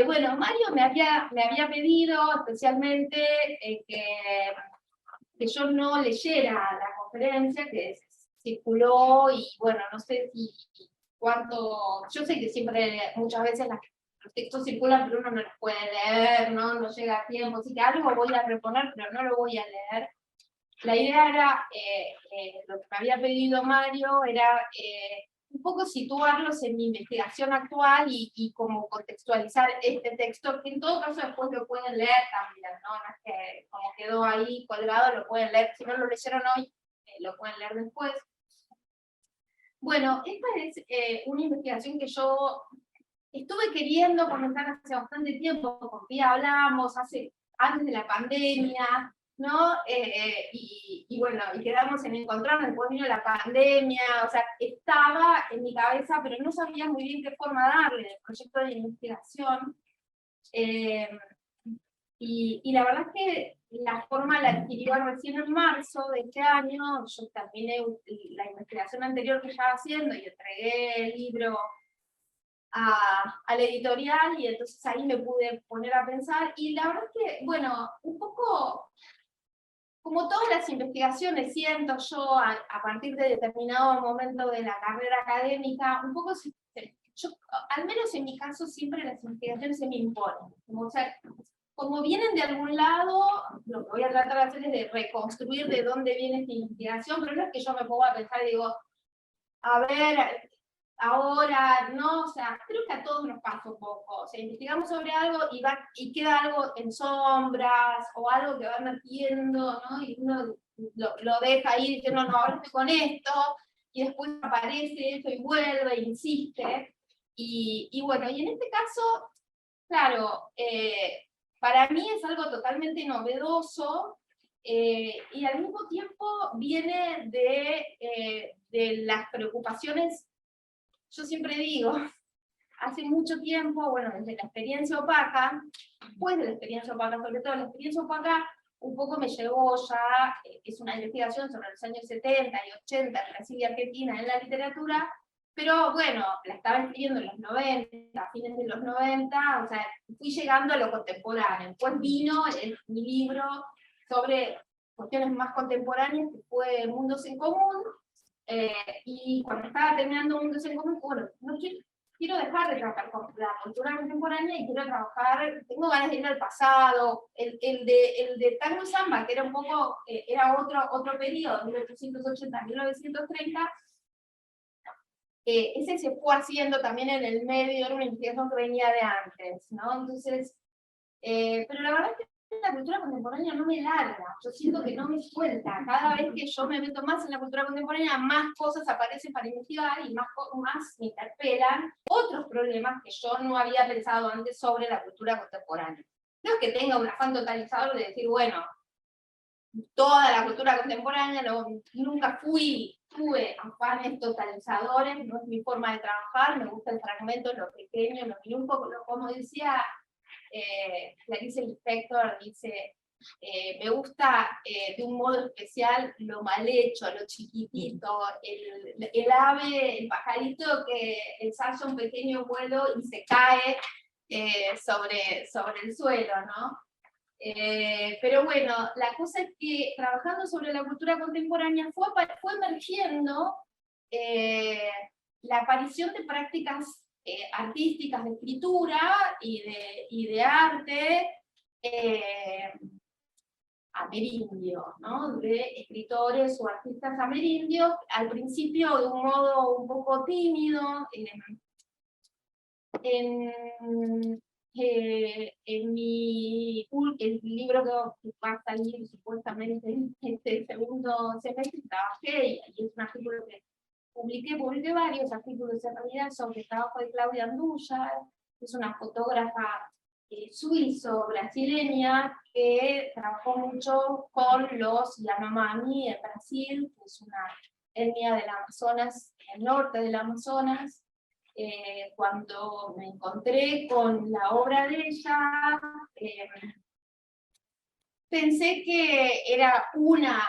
Bueno, Mario me había pedido especialmente que yo no leyera la conferencia que circuló, y bueno, no sé si cuánto, yo sé que siempre, muchas veces los textos circulan, pero uno no los puede leer, no llega a tiempo, así que algo voy a reponer, pero no lo voy a leer. La idea era, lo que me había pedido Mario, era un poco situarlos en mi investigación actual y como contextualizar este texto, que en todo caso después lo pueden leer también, ¿no? No es que como quedó ahí colgado, lo pueden leer, si no lo leyeron hoy, lo pueden leer después. Bueno, esta es una investigación que yo estuve queriendo comenzar hace bastante tiempo, con Pía hablamos, antes de la pandemia, ¿no? Y bueno, y quedamos en encontrarnos, después vino la pandemia, o sea, estaba en mi cabeza, pero no sabía muy bien qué forma darle el proyecto de investigación. Y la verdad es que la forma la adquirió recién en marzo de este año. Yo terminé la investigación anterior que estaba haciendo y entregué el libro a la editorial, y entonces ahí me pude poner a pensar, y la verdad es que, bueno, un poco, como todas las investigaciones, siento yo, a partir de determinado momento de la carrera académica, un poco, yo, al menos en mi caso, siempre las investigaciones se me imponen. O sea, como vienen de algún lado, lo que voy a tratar de hacer es de reconstruir de dónde viene esta investigación, pero no es que yo me ponga a pensar y digo, a ver, ahora, no, o sea, creo que a todos nos pasa un poco. O sea, investigamos sobre algo y queda algo en sombras, o algo que va metiendo, ¿no? Y uno lo deja ahí diciendo, no, ahora estoy con esto, y después aparece esto y vuelve e insiste. Y bueno, y en este caso, claro, para mí es algo totalmente novedoso, y al mismo tiempo viene de las preocupaciones. Yo siempre digo, hace mucho tiempo, bueno, desde la experiencia opaca, después de la experiencia opaca, sobre todo la experiencia opaca, un poco me llevó ya, es una investigación sobre los años 70 y 80 en Brasil y Argentina en la literatura, pero bueno, la estaba escribiendo en los 90, a fines de los 90, o sea, fui llegando a lo contemporáneo. Después vino mi libro sobre cuestiones más contemporáneas, que fue Mundos en Común, y cuando estaba terminando Mundos en Común, bueno, no quiero dejar de trabajar con la cultura contemporánea y quiero trabajar, tengo ganas de ir al pasado. El de Tango y Samba, que era un poco, era otro periodo, 1880-1930, ese se fue haciendo también en el medio, era una investigación que venía de antes, ¿no? Entonces, pero la verdad es que la cultura contemporánea no me larga, yo siento que no me suelta. Cada vez que yo me meto más en la cultura contemporánea, más cosas aparecen para investigar y más me interpelan otros problemas que yo no había pensado antes sobre la cultura contemporánea. No es que tenga un afán totalizador de decir, bueno, toda la cultura contemporánea, nunca tuve afanes totalizadores, no es mi forma de trabajar, me gusta el fragmento, lo pequeño, lo minúsculo, como decía Clarice Lispector, dice, me gusta de un modo especial lo mal hecho, lo chiquitito, el ave, el pajarito que ensaya un pequeño vuelo y se cae sobre el suelo, ¿no? Pero bueno, la cosa es que trabajando sobre la cultura contemporánea fue emergiendo la aparición de prácticas artísticas de escritura y de arte amerindio, ¿no? De escritores o artistas amerindios, al principio de un modo un poco tímido. El libro que va a salir supuestamente en este segundo semestre, trabajé, y es un artículo que publiqué varios artículos en realidad sobre el trabajo de Claudia Andújar, que es una fotógrafa suizo-brasileña que trabajó mucho con los Yanomami en Brasil, que es una etnia del Amazonas, el norte del Amazonas. Cuando me encontré con la obra de ella, pensé que era una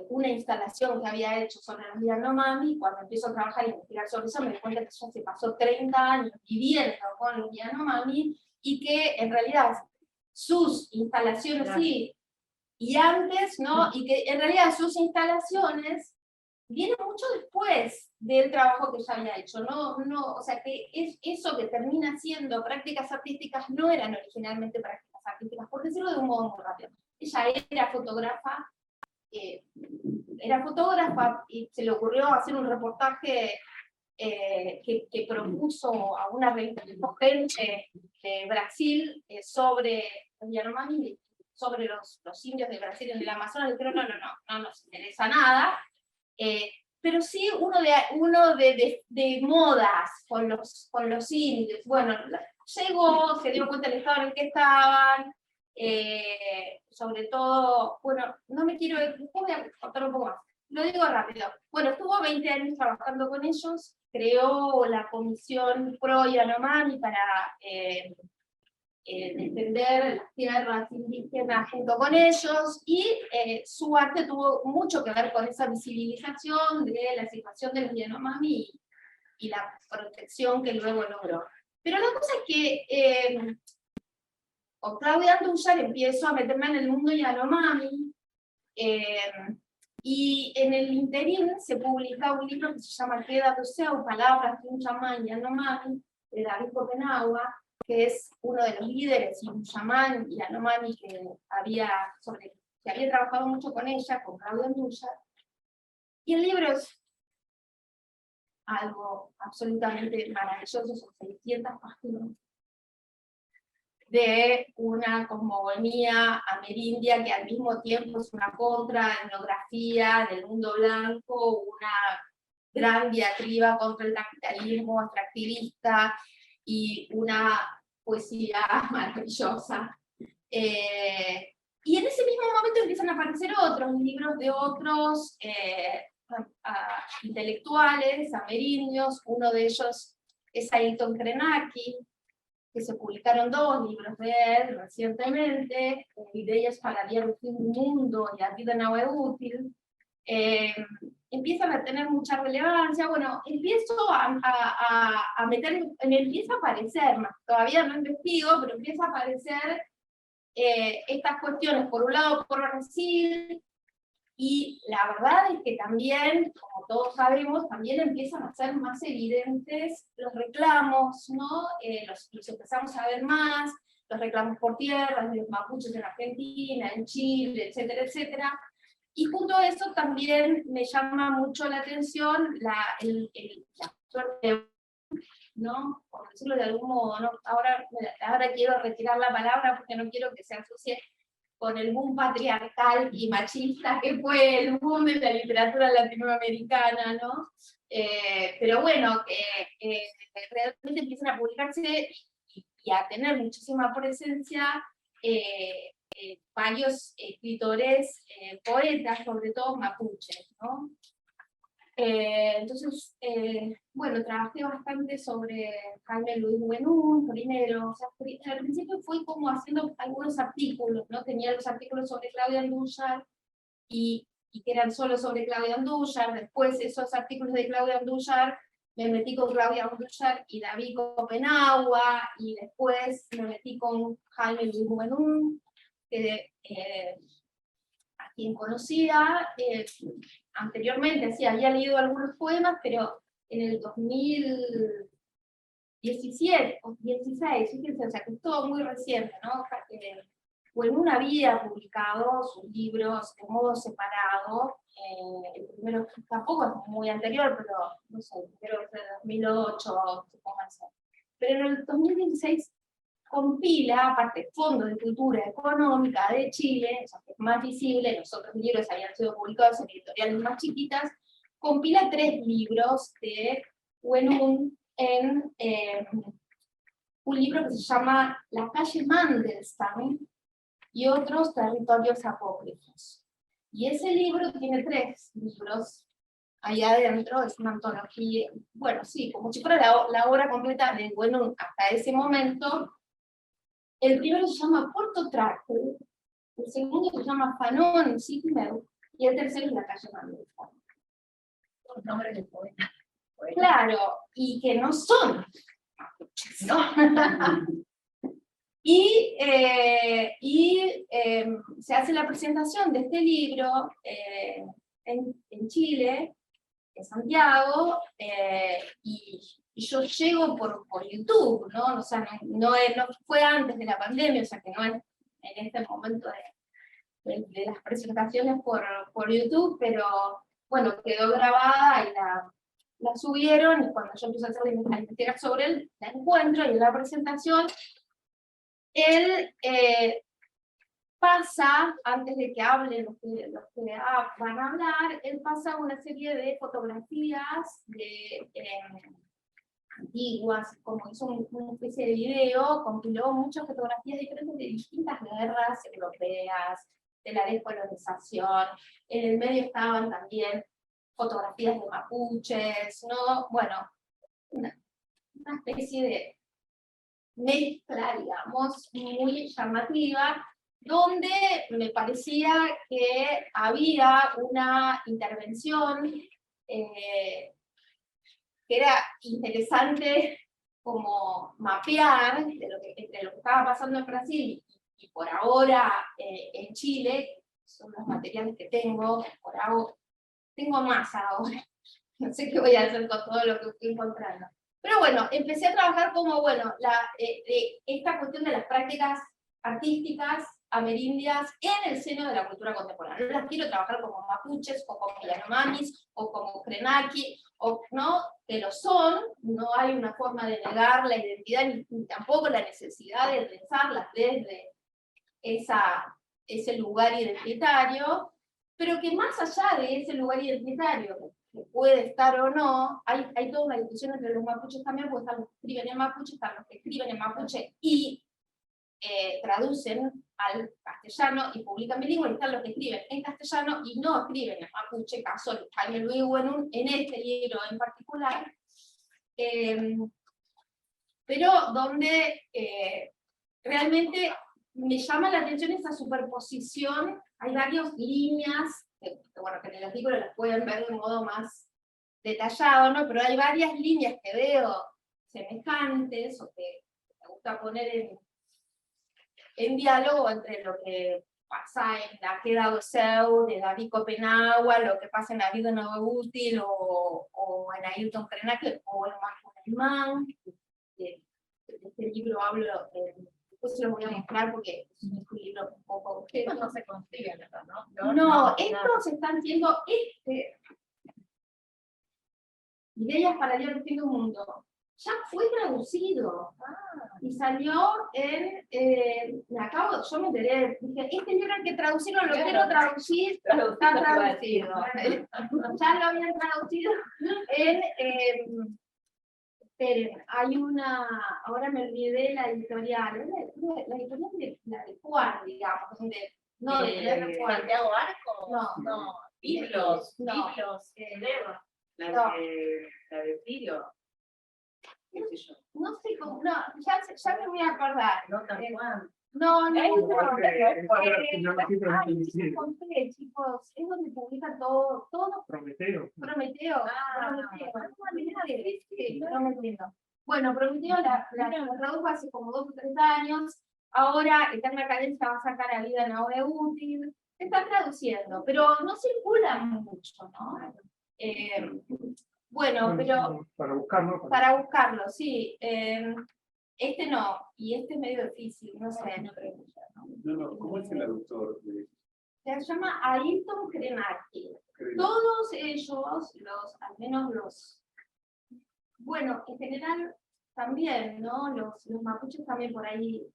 una instalación que había hecho sobre los Yanomami, y cuando empiezo a trabajar y investigar sobre eso, me di cuenta que ya se pasó 30 años viviendo con los Yanomami, y que en realidad sus instalaciones sí, y antes, ¿no? Y que en realidad sus instalaciones vienen mucho después del trabajo que ya había hecho, o sea que es eso que termina siendo prácticas artísticas no eran originalmente prácticas artísticas, por decirlo de un modo muy rápido. Ella era fotógrafa y se le ocurrió hacer un reportaje que propuso a una revista de Brasil sobre los Yanomami, sobre los indios de Brasil en el Amazonas. Le dijeron, no nos interesa nada, pero sí uno de modas con los indios. Bueno, llegó, se dio cuenta del estado en el que estaban, sobre todo, bueno, no me quiero, voy a contar un poco más. Lo digo rápido. Bueno, estuvo 20 años trabajando con ellos, creó la comisión Pro Yanomami para defender las tierras indígenas junto con ellos, y su arte tuvo mucho que ver con esa visibilización de la situación de los Yanomami y la protección que luego logró. Pero la cosa es que con Claudia Andújar empiezo a meterme en el mundo Yanomami, y en el interín se publica un libro que se llama Queda Seu, Palabras de un chamán Yanomami, de David Copenagua, que es uno de los líderes y un chamán Yanomami que había trabajado mucho con ella, con Claudia Andújar. Y el libro es algo absolutamente maravilloso, son 600 páginas, de una cosmogonía amerindia que al mismo tiempo es una contraetnografía del mundo blanco, una gran diatriba contra el capitalismo extractivista y una poesía maravillosa. Y en ese mismo momento empiezan a aparecer otros libros de otros intelectuales amerindios. Uno de ellos es Ailton Krenak, que se publicaron 2 libros de él recientemente, Ideas para el fin del mundo y La vida no es útil. Empiezan a tener mucha relevancia. Bueno, empiezo a meter, me empieza a aparecer, todavía no investigo, pero empieza a aparecer estas cuestiones, por un lado por Brasil, y la verdad es que también, como todos sabemos, también empiezan a ser más evidentes los reclamos, ¿no? Los empezamos a ver más, los reclamos por tierras, de los mapuches en Argentina, en Chile, etcétera, etcétera. Y junto a eso también me llama mucho la atención la suerte, ¿no? Por decirlo de algún modo, ¿no? Ahora quiero retirar la palabra porque no quiero que se asocie con el boom patriarcal y machista que fue el boom de la literatura latinoamericana, ¿no? Pero bueno, realmente empiezan a publicarse y a tener muchísima presencia varios escritores, poetas, sobre todo mapuches, ¿no? Entonces, bueno, trabajé bastante sobre Jaime Luis Buenún primero. O sea, al principio fui como haciendo algunos artículos, ¿no? Tenía los artículos sobre Claudia Andújar y que eran solo sobre Claudia Andújar. Después esos artículos de Claudia Andújar me metí con Claudia Andújar y David Copenagua, y después me metí con Jaime Luis Buenún, que a quien conocía anteriormente, sí, había leído algunos poemas, pero en el 2017 o 16, fíjense, o sea que es todo muy reciente, ¿no? Buenún había publicado sus libros de modo separado, el primero tampoco es muy anterior, pero no sé, creo que es de 2008, supónganse. Pero en el 2016 compila, aparte, Fondo de Cultura Económica de Chile, o sea, que es más visible, los otros libros habían sido publicados en editoriales más chiquitas, compila 3 libros de Buenún en un libro que se llama La calle Mandelstam y otros territorios apócrifos. Y ese libro tiene 3 libros ahí adentro, es una antología, bueno, sí, como si fuera la obra completa de Buenún hasta ese momento. El primero se llama Puerto Traco, el segundo se llama Fanon Sigmeu, y el tercero es la calle Manduca. Los nombres de poetas. Claro, y que no son mapuches, ¿no? Se hace la presentación de este libro en Chile, en Santiago, y yo llego por YouTube, ¿no? O sea, no fue antes de la pandemia, o sea, que no es en este momento de las presentaciones por YouTube, pero bueno, quedó grabada y la subieron, y cuando yo empecé a investigar sobre él, la encuentro, y en la presentación, él pasa, antes de que hablen los que van a hablar, él pasa una serie de fotografías antiguas, como hizo una especie de video, compiló muchas fotografías diferentes de distintas guerras europeas, de la descolonización. En el medio estaban también fotografías de mapuches, ¿no? Bueno, una especie de mezcla, digamos, muy llamativa, donde me parecía que había una intervención que era interesante como mapear entre lo que estaba pasando en Brasil y por ahora en Chile, son los materiales que tengo, por ahora tengo más ahora, no sé qué voy a hacer con todo lo que estoy encontrando. Pero bueno, empecé a trabajar como, bueno, esta cuestión de las prácticas artísticas amerindias en el seno de la cultura contemporánea. No las quiero trabajar como mapuches, o como yanomamis, o como krenaki, o no, que lo son, no hay una forma de negar la identidad, ni tampoco la necesidad de pensarlas desde ese lugar identitario, pero que más allá de ese lugar identitario, que puede estar o no, hay toda una discusión entre los mapuches también, porque están los que escriben en mapuche, están los que escriben en mapuche y traducen al castellano y publican bilingüe, y están los que escriben en castellano y no escriben en mapuche, caso de Jaime Luis Buenún, en este libro en particular, pero donde realmente me llama la atención esa superposición. Hay varias líneas, bueno, que en el artículo las pueden ver de un modo más detallado, ¿no? Pero hay varias líneas que veo semejantes, o que me gusta poner en diálogo entre lo que pasa en la Queda do Seu, de David Copenagua, lo que pasa en la vida no útil, o en Ayrton Krenak, o en Marco Alemán. De este libro hablo, después se lo voy a mostrar porque es un libro un poco... Estos no se consiguen, ¿no? No, estos están siendo... Ideas para el fin del mundo. Ya fue traducido. Y salió yo me enteré, dije, este libro hay que traducirlo, lo quiero traducir, está traducido. Ya lo habían traducido esperen, hay ahora me olvidé la editorial, la editorial de la de Juan, digamos, no de Juan. Santiago Arco, no, Biblos, la de Tiro. No sé cómo, no, ya me voy a acordar. No, tal cual. No, chicos, es donde publica todo. Prometeo. Prometeo. Bueno, Prometeo la tradujo hace como 2 o 3 años, ahora Eterna Cadencia va a sacar a Vida Nave Útil, se está traduciendo, pero no circula mucho, ¿no? Bueno, pero... Para buscarlo, sí. Este no, y este es medio difícil, no sé, no creo que sea, No, ¿cómo es el autor? Se llama Ayrton Krenak. Todos ellos, al menos los... Bueno, en general también, ¿no? Los mapuches también por ahí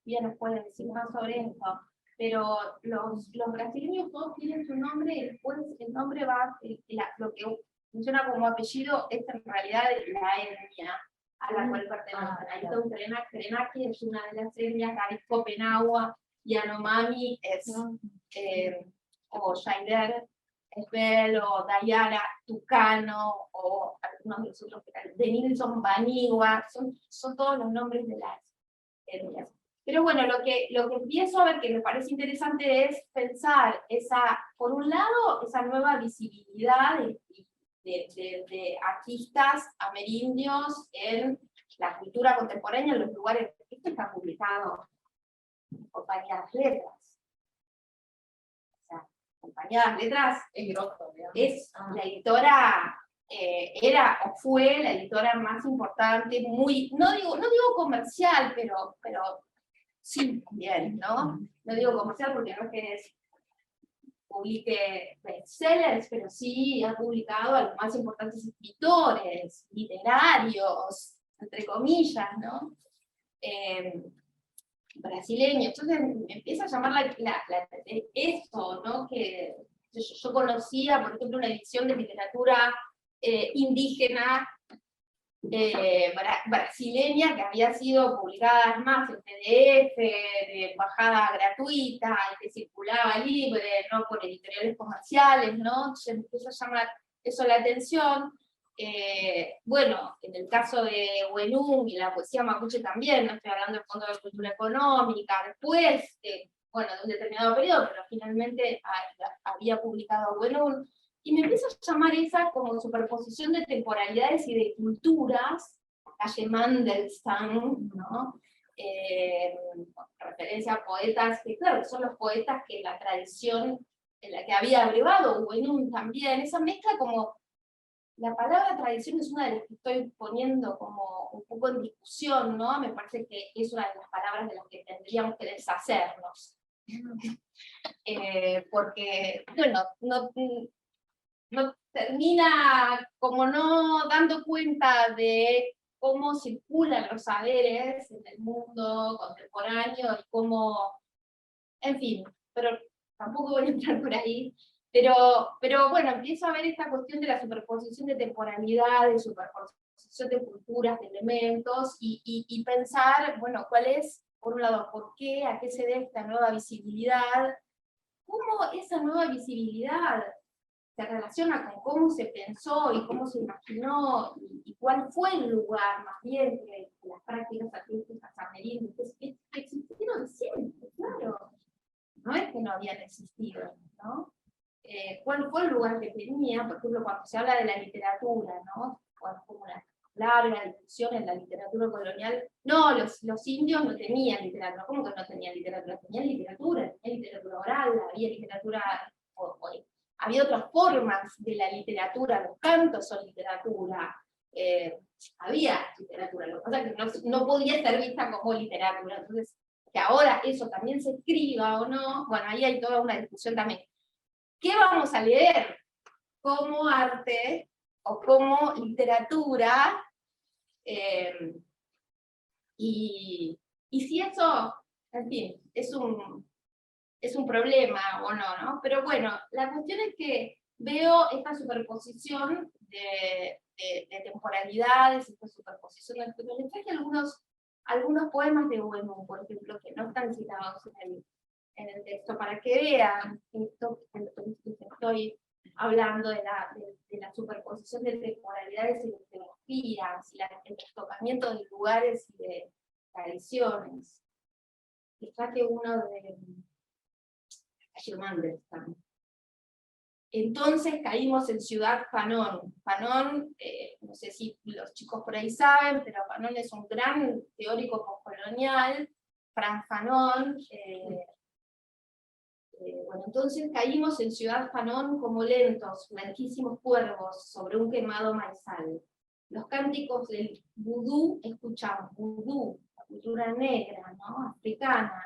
ya nos pueden decir más sobre esto, pero los brasileños todos tienen su nombre y después el nombre va, lo que funciona como apellido es en realidad la etnia a la cual pertenecen. Ayrton Krenak es una de las etnias, David Copenagua, Yanomami es, o Shaider Esbel, o Dayara Tucano, o algunos de los otros, de Nilson Banigua, son todos los nombres de las etnias. Pero bueno, lo que empiezo a ver que me parece interesante es pensar por un lado, esa nueva visibilidad de artistas amerindios en la cultura contemporánea, en los lugares. Esto está publicado en Compañía de las Letras. O sea, Compañía de las Letras es la editora, era o fue la editora más importante, no digo comercial, pero sí, bien, ¿no? No digo comercial porque no es que publique bestsellers, pero sí ha publicado a los más importantes escritores, literarios, entre comillas, ¿no? Brasileños. Entonces me empieza a llamar esto, ¿no? Que yo conocía, por ejemplo, una edición de literatura indígena brasileña que había sido publicada más en PDF, de bajada gratuita, y que circulaba libre, no por editoriales comerciales, ¿no? Entonces me empieza a llamar eso la atención. Bueno, en el caso de Wenum y la poesía mapuche también, no estoy hablando del Fondo de Cultura Económica, después, bueno, de un determinado periodo, pero finalmente había publicado Wenum. Y me empieza a llamar esa como superposición de temporalidades y de culturas, calle Mandelstam, ¿no? Referencia a poetas que, claro, son los poetas que la tradición en la que había abrevado, Wenum también, esa mezcla como, la palabra tradición es una de las que estoy poniendo como un poco en discusión, ¿no? Me parece que es una de las palabras de las que tendríamos que deshacernos. Porque, bueno, no termina como no dando cuenta de cómo circulan los saberes en el mundo contemporáneo y cómo, en fin, pero tampoco voy a entrar por ahí. Pero bueno, empiezo a ver esta cuestión de la superposición de temporalidades, superposición de culturas, de elementos, y pensar, bueno, cuál es, por un lado, por qué, a qué se debe esta nueva visibilidad, cómo esa nueva visibilidad se relaciona con cómo se pensó y cómo se imaginó, y cuál fue el lugar, más bien, que las prácticas artísticas amerindias, que existieron siempre, claro. No es que no habían existido, ¿no? ¿Cuál fue el lugar que tenía? Por ejemplo, cuando se habla de la literatura, ¿no? Cuando como una larga discusión en la literatura colonial, no, los indios no tenían literatura. ¿Cómo que no tenían literatura? Tenían literatura oral, había literatura, había otras formas de la literatura, los cantos son literatura, había literatura, lo que pasa es que no podía ser vista como literatura, entonces, que ahora eso también se escriba o no, bueno, ahí hay toda una discusión también. ¿Qué vamos a leer como arte o como literatura? Y si eso, en fin, es un problema o no, ¿no? Pero bueno, la cuestión es que veo esta superposición de temporalidades, esta superposición de temporalidades. Les traje algunos poemas de Wenum, por ejemplo, que no están citados en el texto, para que vean esto que estoy hablando de la superposición de temporalidades y de filosofías, y el trastocamiento de lugares y de tradiciones. Les traje uno de Mandelstam. Entonces caímos en Ciudad Fanon. Fanon, no sé si los chicos por ahí saben, pero Fanon es un gran teórico postcolonial, Frantz Fanon. Bueno, entonces caímos en Ciudad Fanon como lentos, blanquísimos cuervos sobre un quemado maizal. Los cánticos del vudú escuchamos, vudú, la cultura negra, ¿no? Africana.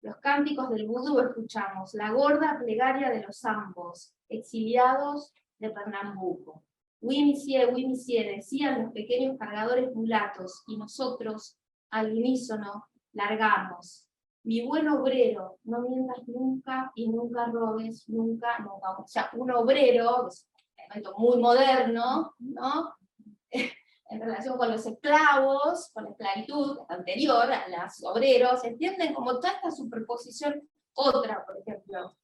Los cánticos del vudú escuchamos, la gorda plegaria de los ambos, exiliados de Pernambuco. Wimisie, decían los pequeños cargadores mulatos, y nosotros, al unísono, largamos. Mi buen obrero, no mientas nunca y nunca robes, nunca, nunca. O sea, un obrero, es un elemento muy moderno, ¿no? En relación con los esclavos, con la esclavitud anterior a los obreros, ¿entienden? Como toda esta superposición. Otra, por ejemplo.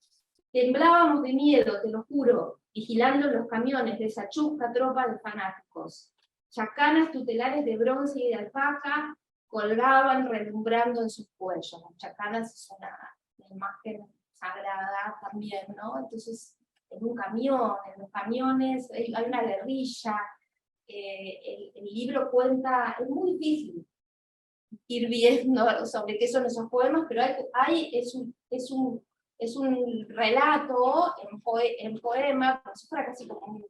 Temblábamos de miedo, te lo juro, vigilando los camiones de esa chusca tropa de fanáticos. Chacanas tutelares de bronce y de alpaca, colgaban relumbrando en sus cuellos. Las chacanas es una imagen sagrada también, ¿no? Entonces, en un camión, en los camiones, hay una guerrilla. El libro cuenta, es muy difícil ir viendo sobre qué son esos poemas, pero es un relato en poema, como si fuera casi como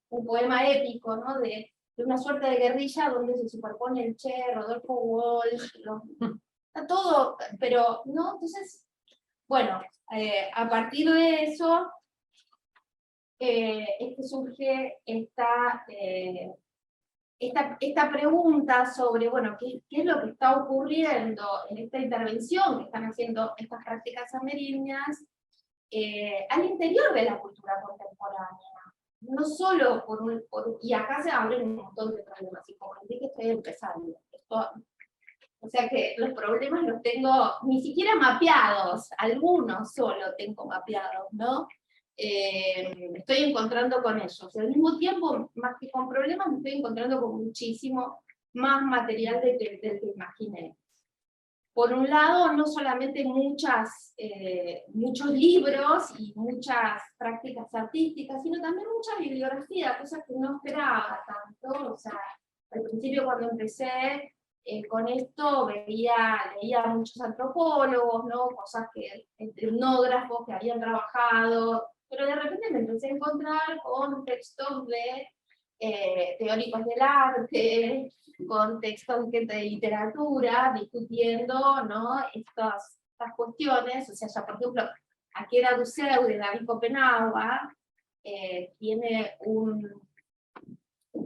un poema épico, ¿no? De una suerte de guerrilla donde se superpone el Che, Rodolfo Walsh, está todo, pero, ¿no? Entonces, bueno, a partir de eso, es que surge esta pregunta sobre, bueno, ¿qué es lo que está ocurriendo en esta intervención que están haciendo estas prácticas amerindias al interior de la cultura contemporánea? No solo y acá se abren un montón de problemas, y como les dije, estoy empezando. O sea que los problemas los tengo ni siquiera mapeados, algunos solo tengo mapeados, ¿no? Me estoy encontrando con ellos. Al mismo tiempo, más que con problemas, me estoy encontrando con muchísimo más material del que imaginé. Por un lado, no solamente muchos libros y muchas prácticas artísticas, sino también mucha bibliografía, cosas que no esperaba tanto. O sea, al principio cuando empecé con esto leía muchos antropólogos, ¿no? Cosas etnógrafos que habían trabajado, pero de repente me empecé a encontrar con textos de teóricos del arte, con textos de literatura, discutiendo, ¿no? estas cuestiones. O sea, ya por ejemplo, Akira Dusseu de David Copenhague tiene un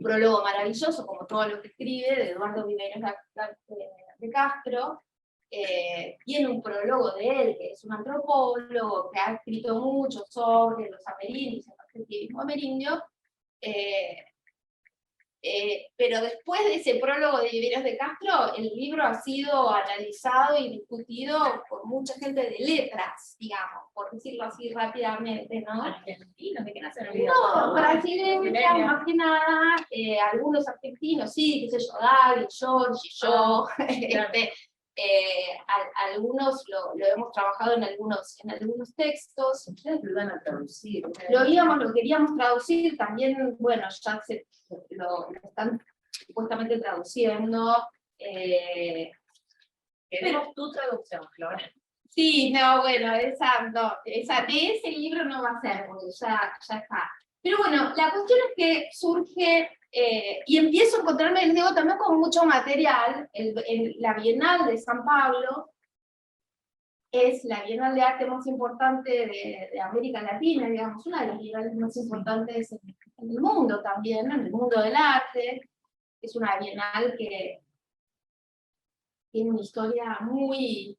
prólogo maravilloso, como todo lo que escribe, de Eduardo Viveros de Castro. Tiene un prólogo de él, que es un antropólogo, que ha escrito mucho sobre los amerindios, el perspectivismo amerindio, pero después de ese prólogo de Viveros de Castro, el libro ha sido analizado y discutido por mucha gente de letras, digamos, por decirlo así rápidamente, ¿no? Argentinos, ¿de qué nacen? No, brasileños, más que nada, algunos argentinos, sí, qué sé yo, David, George, yo, algunos lo hemos trabajado en algunos textos. Ustedes lo iban a traducir. Lo queríamos traducir, también, bueno, ya lo están supuestamente traduciendo. Queremos tu traducción, Flora. Sí, no, bueno, de ese libro no va a ser, porque ya está. Pero bueno, la cuestión es que surge, y empiezo a encontrarme, les digo, también con mucho material. La Bienal de San Pablo es la Bienal de arte más importante de América Latina, digamos, una de las bienales más importantes en el mundo también, ¿no? En el mundo del arte. Es una bienal que tiene una historia muy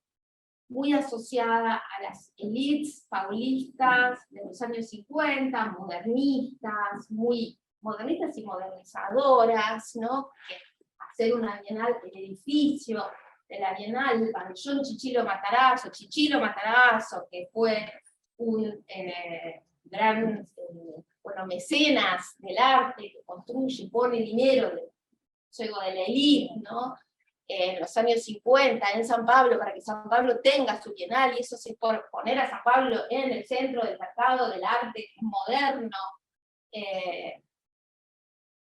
asociada a las élites paulistas de los años 50, modernistas, muy modernistas y modernizadoras, ¿no? Que hacer una bienal, el edificio de la Bienal, el pabellón Chichilo Matarazzo, que fue un gran mecenas del arte, que construye, pone dinero de la élite, ¿no? En los años 50 en San Pablo, para que San Pablo tenga su bienal, y eso es por poner a San Pablo en el centro del mercado del arte moderno.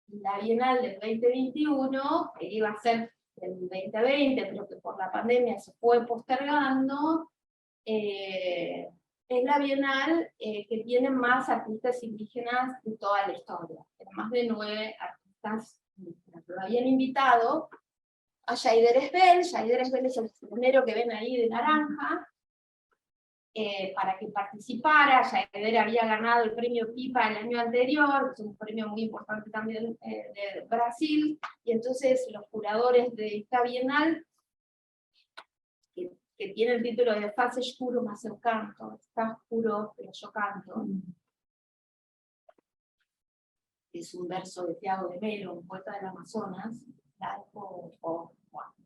La Bienal del 2021, que iba a ser del 2020, pero que por la pandemia se fue postergando, es la Bienal que tiene más artistas indígenas de toda la historia. Tiene más de 9 artistas indígenas. Lo habían invitado a Yaider Esbel. Yaider Esbel es el primero que ven ahí de naranja, para que participara. Yaider había ganado el premio Pipa el año anterior, que es un premio muy importante también de Brasil, y entonces los curadores de esta bienal, que tiene el título de Fase Oscuro más el canto, está oscuro pero yo canto, es un verso de Thiago de Melo, un poeta del Amazonas, o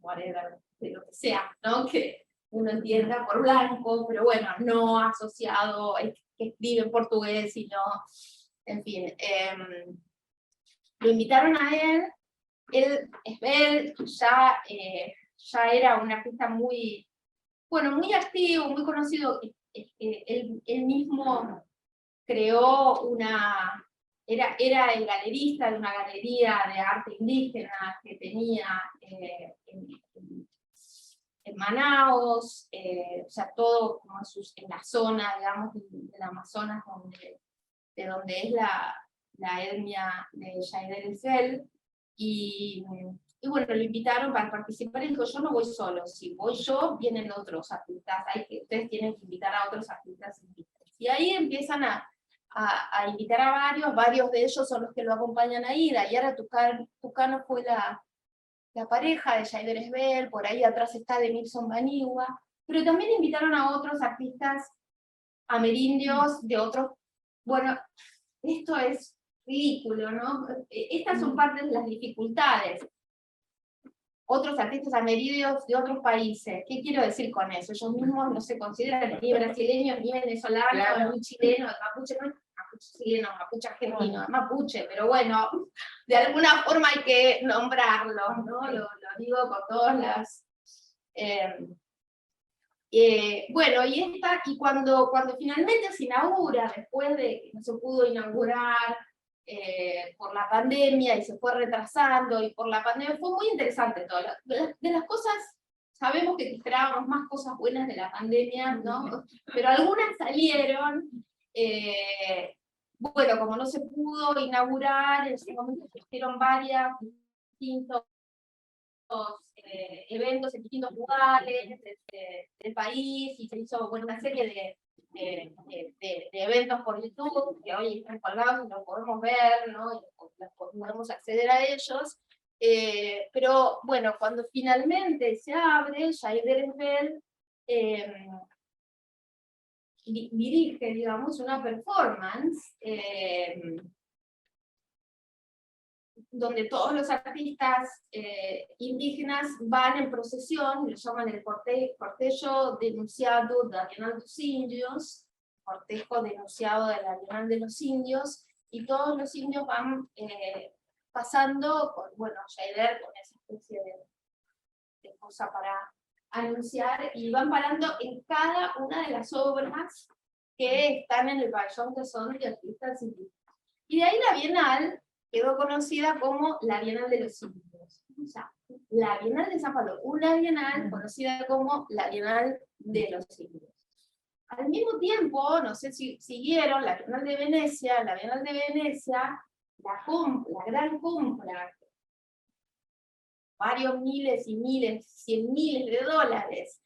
whatever, de lo que sea, ¿no? Que uno entienda por blanco, pero bueno, no asociado, que escribe en portugués, sino, en fin. Lo invitaron a él, el Esbel ya era un artista muy, bueno, muy activo, muy conocido. Él mismo creó era el galerista de una galería de arte indígena que tenía en Manaos, o sea, todo como en la zona, digamos, del Amazonas, de donde es la etnia de Yaider Ezbel, y bueno, lo invitaron para participar y dijo, yo no voy solo, si voy yo, vienen otros artistas, ustedes tienen que invitar a otros artistas invitados. Y ahí empiezan a invitar a varios de ellos son los que lo acompañan a ir, y ahora Tucano fue la pareja de Yaider Ezbel, por ahí atrás está de Milson Banigua, pero también invitaron a otros artistas amerindios de otros, bueno, esto es ridículo, ¿no? Estas son partes de las dificultades. Otros artistas amerindios de otros países. ¿Qué quiero decir con eso? Ellos mismos no se consideran ni brasileños, ni venezolanos, claro, ni chilenos, mapuche, no, mapuche chileno, mapuche argentino, mapuche, pero bueno, de alguna forma hay que nombrarlo, ¿no? Lo digo con todas las... bueno, y cuando finalmente se inaugura, después de que no se pudo inaugurar por la pandemia y se fue retrasando, y por la pandemia fue muy interesante todo. De las cosas, sabemos que esperábamos más cosas buenas de la pandemia, ¿no? Pero algunas salieron, bueno, como no se pudo inaugurar, en ese momento se hicieron varias distintos eventos en distintos lugares del país, y se hizo bueno, una serie de eventos por YouTube, que hoy están colgados y los podemos ver, ¿no? Y podemos acceder a ellos. Pero bueno, cuando finalmente se abre, Yaider Ezbel dirige, digamos, una performance donde todos los artistas indígenas van en procesión, lo llaman el cortejo denunciado de la Bienal de los Indios, cortejo denunciado de la Bienal de los Indios, y todos los indios van pasando, bueno, Yaider con esa especie de cosa para anunciar, y van parando en cada una de las obras que están en el pabellón, que son de artistas indígenas. Y de ahí la Bienal quedó conocida como la Bienal de los Indios. O sea, la Bienal de San Pablo, una Bienal conocida como la Bienal de los Indios. Al mismo tiempo, no sé si siguieron, la Bienal de Venecia, la gran compra, varios miles y miles, 100 miles de dólares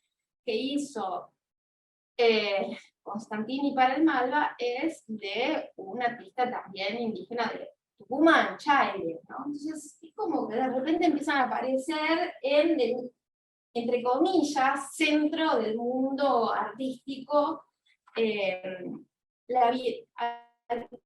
que hizo Constantini para el Malva es de un artista también indígena de Tucumán, Chaire, ¿no? Entonces es como que de repente empiezan a aparecer en el, entre comillas, centro del mundo artístico. En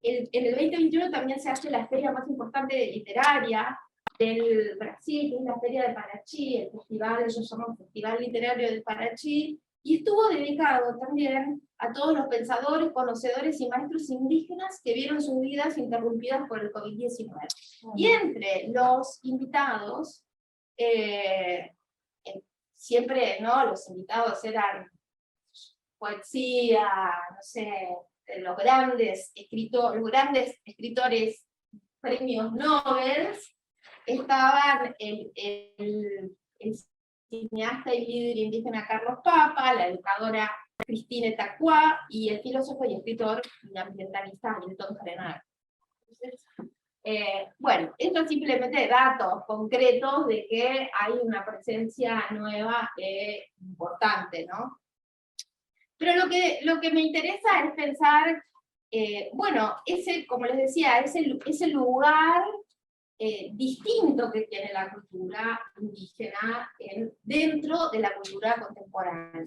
el 2021 también se hace la feria más importante literaria del Brasil, que es la Feria de Parachi, el festival, ellos llaman Festival Literario del Parachi, y estuvo dedicado también a todos los pensadores, conocedores y maestros indígenas que vieron sus vidas interrumpidas por el COVID-19. Y entre los invitados, siempre, ¿no? Los invitados eran poesía, no sé, los grandes escritores premios Nobel. Estaban el cineasta y líder indígena Carlos Papa, la educadora Cristina Tacuá y el filósofo y escritor y ambientalista Milton Frenar. Bueno, esto es simplemente datos concretos de que hay una presencia nueva importante, ¿no? Pero lo que me interesa es pensar, bueno, como les decía, ese lugar distinto que tiene la cultura indígena dentro de la cultura contemporánea,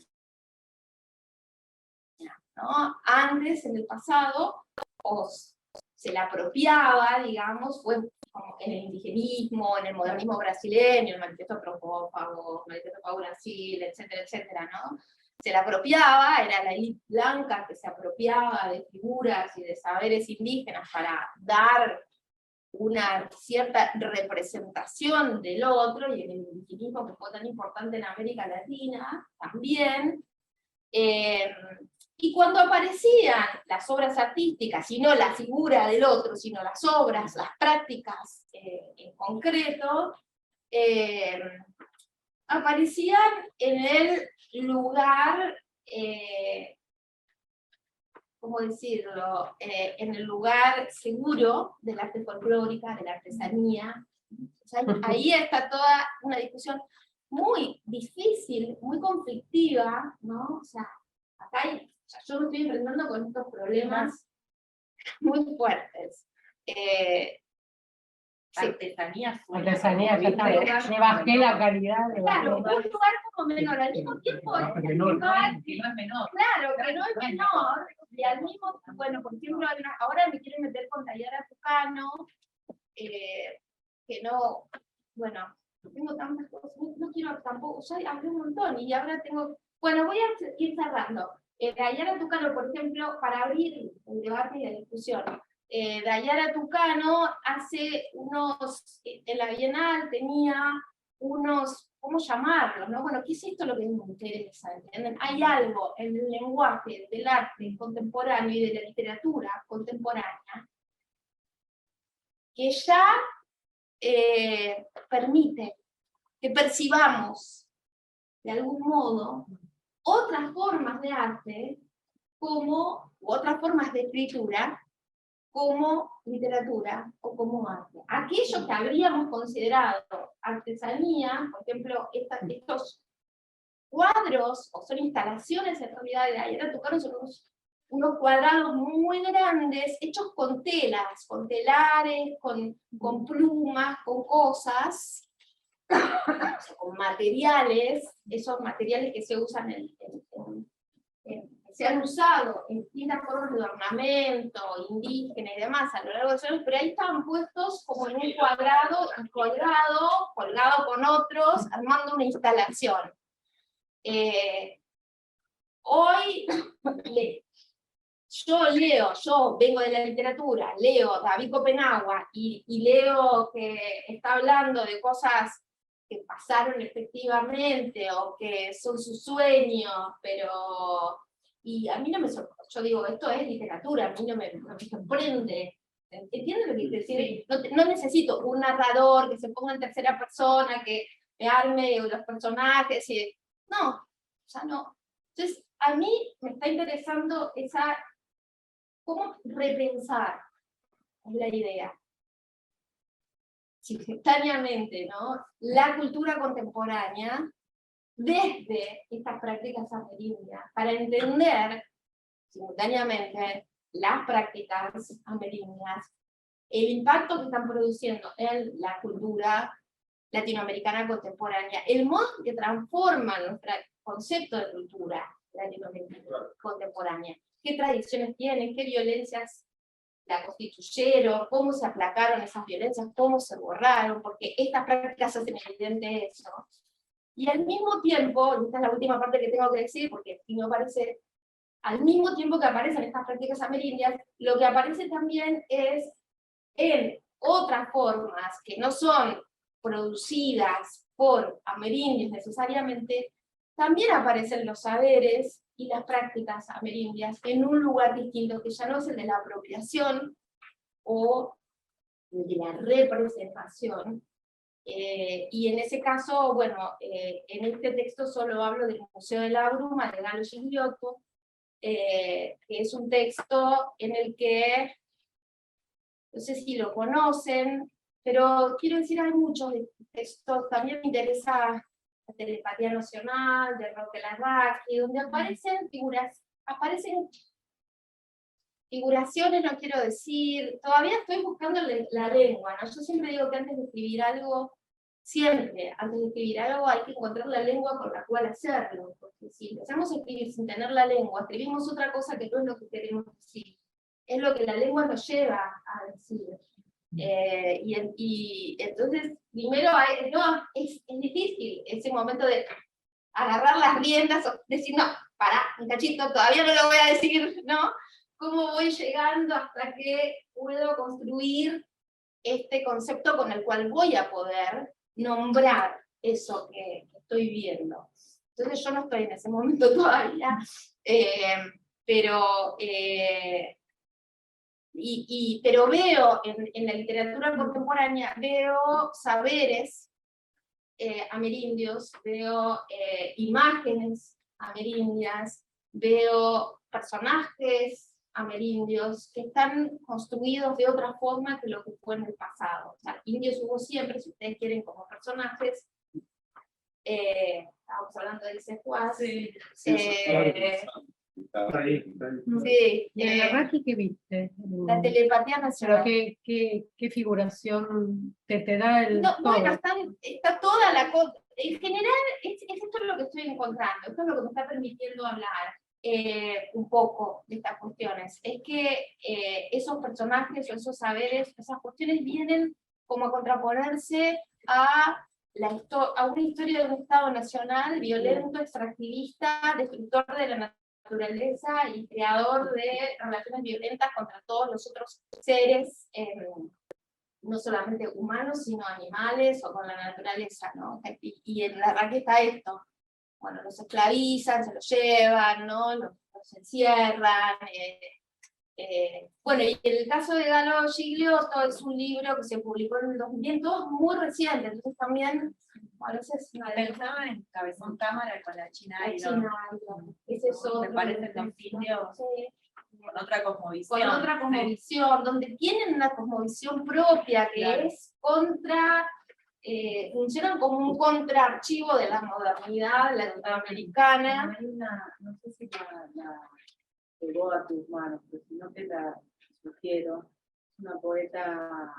¿no? Antes, en el pasado, se la apropiaba, digamos, fue como en el indigenismo, en el modernismo brasileño, el manifiesto antropófago, el manifiesto Pau Brasil, etcétera, etcétera, ¿no? Se la apropiaba, era la élite blanca que se apropiaba de figuras y de saberes indígenas para dar una cierta representación del otro, y en el indigenismo que fue tan importante en América Latina también. Y cuando aparecían las obras artísticas, y no la figura del otro, sino las obras, las prácticas en concreto, aparecían en el lugar, ¿cómo decirlo?, en el lugar seguro del arte folclórica, de la artesanía. O sea, ahí está toda una discusión muy difícil, muy conflictiva, ¿no? O sea, acá hay, o sea, yo me estoy enfrentando con estos problemas muy fuertes. Sí. Artesanía. Artesanía, ya está. Le bajé la calidad. Claro, un lugar como menor, al mismo tiempo es un lugar Que no es menor. claro, que no es menor, y al mismo tiempo, bueno, por ejemplo, ahora me quieren meter con Dayara Tucano, que no, bueno, tengo tantas cosas, no quiero tampoco, ya hablé un montón, y ahora tengo, bueno, voy a ir cerrando. Dayara Tucano, por ejemplo, para abrir el debate y la discusión, Dayara Tucano hace unos, en la Bienal tenía unos, ¿cómo llamarlos? ¿No? Bueno, ¿qué es esto lo que me interesa? ¿Entienden? Hay algo en el lenguaje del arte contemporáneo y de la literatura contemporánea que ya permite que percibamos, de algún modo, otras formas de arte, como, u otras formas de escritura, como literatura o como arte. Aquello que habríamos considerado artesanía, por ejemplo, estos cuadros, o son instalaciones en realidad de Dayara Tucano, son unos cuadrados muy grandes, hechos con telas, con telares, con plumas, con cosas, con materiales, esos materiales que se usan se han usado en distintas formas de ornamento, indígena y demás a lo largo de los años, pero ahí estaban puestos como en un cuadrado, colgado con otros, armando una instalación. Hoy yo vengo de la literatura, leo David Copenagua y leo que está hablando de cosas que pasaron efectivamente o que son sus sueños, pero... Y a mí no me sorprende, yo digo, esto es literatura, a mí no me sorprende. ¿Entienden lo que quiero decir? No necesito un narrador que se ponga en tercera persona, que me arme los personajes, y... no, o sea, no. Entonces, a mí me está interesando cómo repensar la idea. Simultáneamente, ¿no? La cultura contemporánea desde estas prácticas amerindias, para entender simultáneamente las prácticas amerindias, el impacto que están produciendo en la cultura latinoamericana contemporánea, el modo que transforma nuestro concepto de cultura latinoamericana contemporánea, qué tradiciones tienen, qué violencias la constituyeron, cómo se aplacaron esas violencias, cómo se borraron, porque estas prácticas hacen evidente eso. Y al mismo tiempo, y esta es la última parte que tengo que decir, porque si no parece, al mismo tiempo que aparecen estas prácticas amerindias, lo que aparece también es en otras formas que no son producidas por amerindios necesariamente, también aparecen los saberes y las prácticas amerindias en un lugar distinto, que ya no es el de la apropiación o de la representación. Y en ese caso, bueno, en este texto solo hablo del Museo de la Bruma, de Galo Gigliotto, que es un texto en el que, no sé si lo conocen, pero quiero decir, hay muchos textos, también me interesa la Telepatía Nocional, de Roque Larraqui, donde aparecen figuraciones, no quiero decir, todavía estoy buscando la lengua, ¿no? Yo siempre digo que antes de escribir algo hay que encontrar la lengua con la cual hacerlo, porque si empezamos a escribir sin tener la lengua, escribimos otra cosa que no es lo que queremos decir, es lo que la lengua nos lleva a decir. Y entonces, primero, es difícil ese momento de agarrar las riendas, o decir, no, pará, un cachito, todavía no lo voy a decir, ¿no? ¿Cómo voy llegando hasta que puedo construir este concepto con el cual voy a poder nombrar eso que estoy viendo. Entonces yo no estoy en ese momento todavía, pero veo en la literatura contemporánea, veo saberes amerindios, veo imágenes amerindias, veo personajes amerindios que están construidos de otra forma que lo que fue en el pasado. O sea, indios hubo siempre, si ustedes quieren, como personajes. Estamos hablando de Sejuas. Sí. Está ahí, está ahí. Sí, ¿Y en Narraki qué viste? la telepatía Pero nacional. ¿qué figuración te da el No, todo? bueno, está toda la cosa. En general, es esto lo que estoy encontrando, esto es lo que me está permitiendo hablar un poco de estas cuestiones. Es que esos personajes o esos saberes, esas cuestiones vienen como a contraponerse a una historia de un Estado nacional violento, extractivista, destructor de la naturaleza y creador de relaciones violentas contra todos los otros seres, no solamente humanos, sino animales o con la naturaleza, ¿no? Y en la verdad que está esto. Bueno, los esclavizan, se los llevan, ¿no? Los encierran. Bueno, y el caso de Galo Gigliotto es un libro que se publicó en el 2010, todo muy reciente, entonces también a veces Pensaba en Cabezón Cámara con la China la y China, ese es otro. me parecen dos indios Sí. con otra cosmovisión. Con otra cosmovisión, donde tienen una cosmovisión propia que Claro. es funcionan como un contraarchivo de la modernidad latinoamericana. Hay una, no sé si la llegó a tus manos, pero si no te la sugiero, es una poeta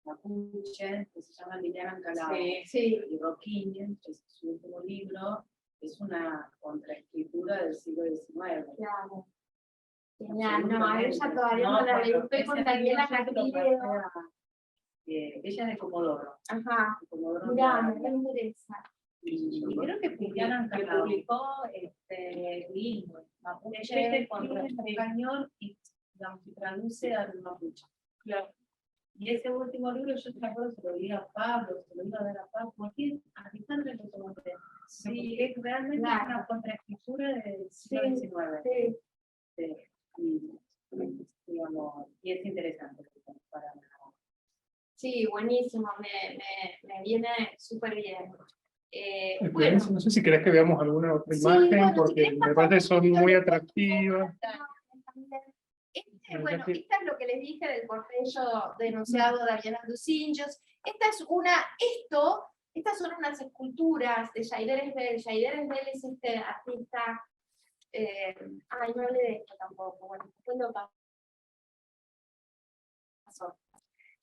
mapuche que se llama Liliana Ancalao. Sí. Y Roquín, que es su último libro, es una contraescritura del siglo XIX. Claro. Genial, no, a ella todavía no la leí, estoy con Daniela Castillo. Ella es de Comodoro. Ajá, De Comodoro mirá, Rivadavia. me interesa. Y creo que publicó bilingüe, mapuche con español y digamos, se traduce al mapuche. Claro. Y ese último libro, yo te acuerdo, se lo leí a Pablo, se lo iba a ver a Pablo, porque Alejandra lo tomó. Sí, es realmente una contraescritura del siglo XIX. Sí. Y es interesante para nada. Sí, buenísimo, me viene súper bien. Bueno, no sé si querés que veamos alguna otra imagen, bueno, porque si me parece que son muy atractivas. Bueno, esta es lo que les dije del cortejo denunciado de Ariana dos Índios. Estas son unas esculturas de Jair Esbel. Jair Esbel es este artista. No hablé de esto tampoco. Bueno, después lo pasó.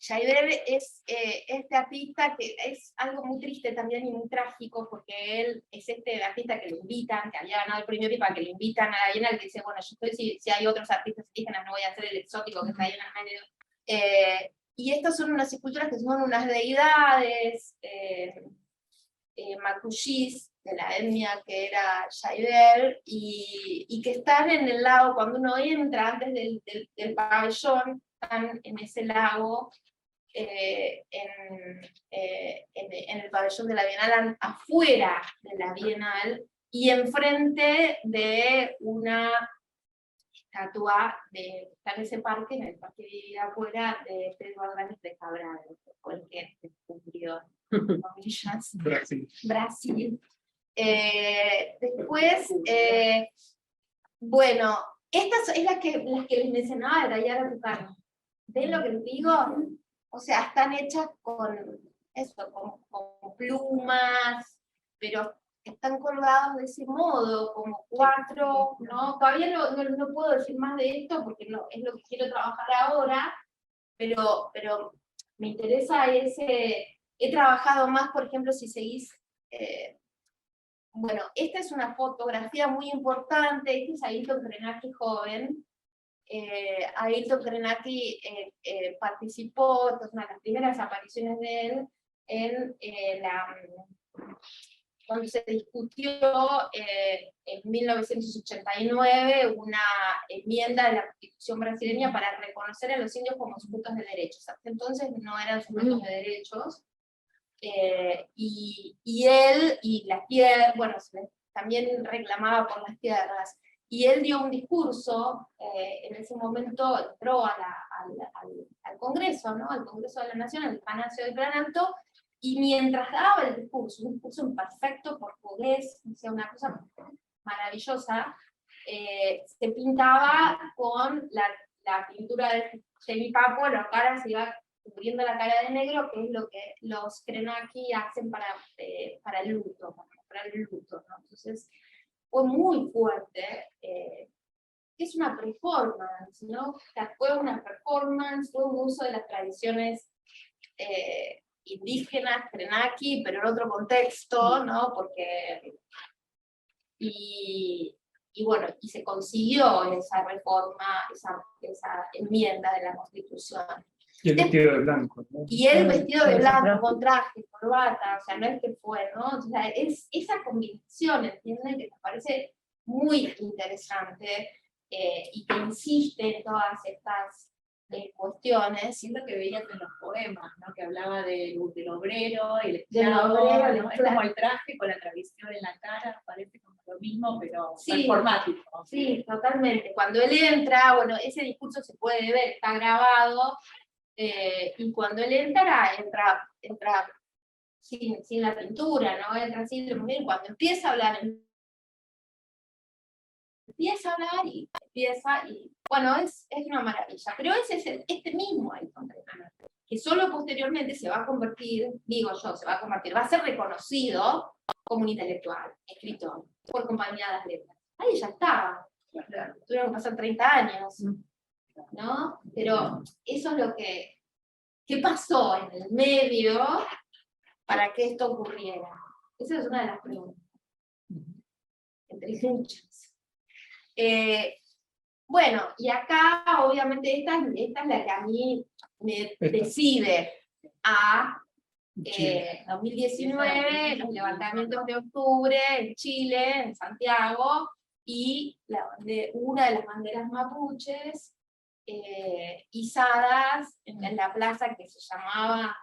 Jair es este artista que es algo muy triste también y muy trágico, porque él es este artista que lo invitan, que había ganado el premio Pipa, que lo invitan a la Bienal, que dice, bueno, yo estoy, si hay otros artistas indígenas, no voy a hacer el exótico que está ahí en el medio. Y estas son unas esculturas que son unas deidades macuyís, de la etnia que era Jair, y que están en el lago, cuando uno entra antes del pabellón, están en ese lago, en el pabellón de la Bienal, afuera de la Bienal, y enfrente de una estatua está en ese parque, en el Parque de Vida Afuera, de Pedro Álvarez de Cabral, fue el que descubrió, comillas, Brasil. Después, bueno, estas son las que les mencionaba de Dayara Tucano. ¿Ven lo que les digo? O sea, están hechas con con plumas, pero están colgados de ese modo, como cuatro, ¿no? Todavía no puedo decir más de esto porque no, es lo que quiero trabajar ahora, pero me interesa he trabajado más, por ejemplo, si seguís, bueno, esta es una fotografía muy importante, este es Ailton Krenak joven. Ailton Krenak participó, esta es una de las primeras apariciones de él, en cuando se discutió en 1989 una enmienda de la Constitución brasileña para reconocer a los indios como sujetos de derechos. Hasta entonces no eran sujetos de derechos. Y él, y las tierras, bueno, también reclamaba por las tierras, y él dio un discurso, en ese momento entró al Congreso, ¿no? Al Congreso de la Nación, al Palacio del Gran Alto, y mientras daba el discurso, un discurso en perfecto portugués, decía una cosa maravillosa, se pintaba con la pintura de mi papo, la cara se iba cubriendo la cara de negro, que es lo que los Krenak hacen para el luto, para mostrar el luto, ¿no? Entonces, fue muy fuerte, es una performance, ¿no? O sea, fue una performance, fue un uso de las tradiciones indígenas, Krenaki, pero en otro contexto, ¿no? Porque, y bueno, y se consiguió esa reforma, esa enmienda de la Constitución. Y el vestido de blanco, ¿no? Y él vestido de blanco, con traje, corbata, o sea, no es que fue, ¿no? O sea, es esa combinación, ¿entienden? Que me parece muy interesante y que insiste en todas estas cuestiones. Siento que veías en los poemas, ¿no? Que hablaba del obrero, el Del esclavo, obrero, ¿no? Es como el traje con la tradición en la cara, parece como lo mismo, pero Sí, performático. Sí, totalmente. Cuando él entra, bueno, ese discurso se puede ver, está grabado, y cuando él entra sin la pintura, ¿no? Entra así, cuando empieza a hablar y bueno, es una maravilla, pero ese es este mismo Ayrton Senna, que solo posteriormente se va a convertir, va a ser reconocido como un intelectual, escritor, por Compañía de las Letras. Ahí ya estaba, tuvieron que pasar 30 años, ¿no? Pero eso es lo que, ¿qué pasó en el medio para que esto ocurriera? Esa es una de las preguntas, entre muchas. Bueno, y acá obviamente esta es la que a mí me decide a 2019, los levantamientos de octubre en Chile, en Santiago, y una de las banderas mapuches izadas en la plaza que se llamaba,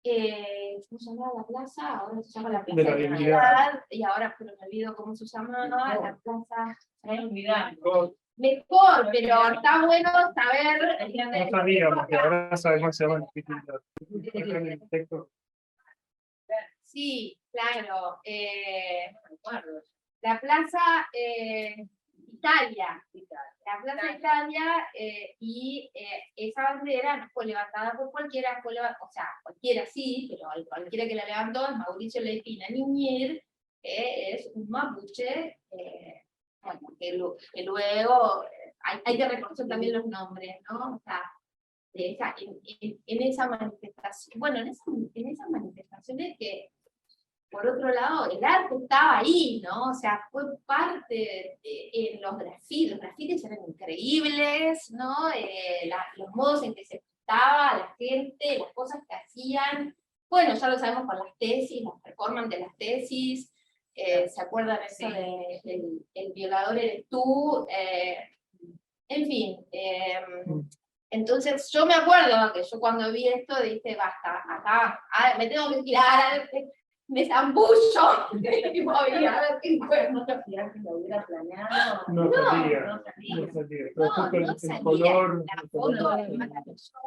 ¿cómo se llamaba la plaza? Ahora se llama la Plaza de la Dignidad, y ahora pero me olvido cómo se llamaba, la plaza... Mejor, Mejor, pero está bueno saber... no sabíamos, y ahora sabemos que se llama el texto. Sí, claro. La Plaza Italia. La Plaza Italia, y esa bandera no fue levantada por cualquiera, o sea, cualquiera sí, pero cualquiera que la levantó es Mauricio Leipina Niñir, que es un mapuche, bueno, que luego hay que reconocer también los nombres, ¿no? O sea, en esa manifestación, bueno, en esas manifestaciones que, por otro lado, el arte estaba ahí, ¿no? O sea, fue parte en los grafitis eran increíbles, ¿no? Los modos en que se pintaba la gente, las cosas que hacían, bueno, ya lo sabemos con las tesis, las performances de las tesis, ¿se acuerdan eso del el violador eres tú? En fin, entonces yo me acuerdo que yo cuando vi esto dije, basta, acá me tengo que tirar, me zambullo, y voy a ver qué encuentro. Si lo hubiera planeado, No salía. Pero justo el color. La foto es maravillosa.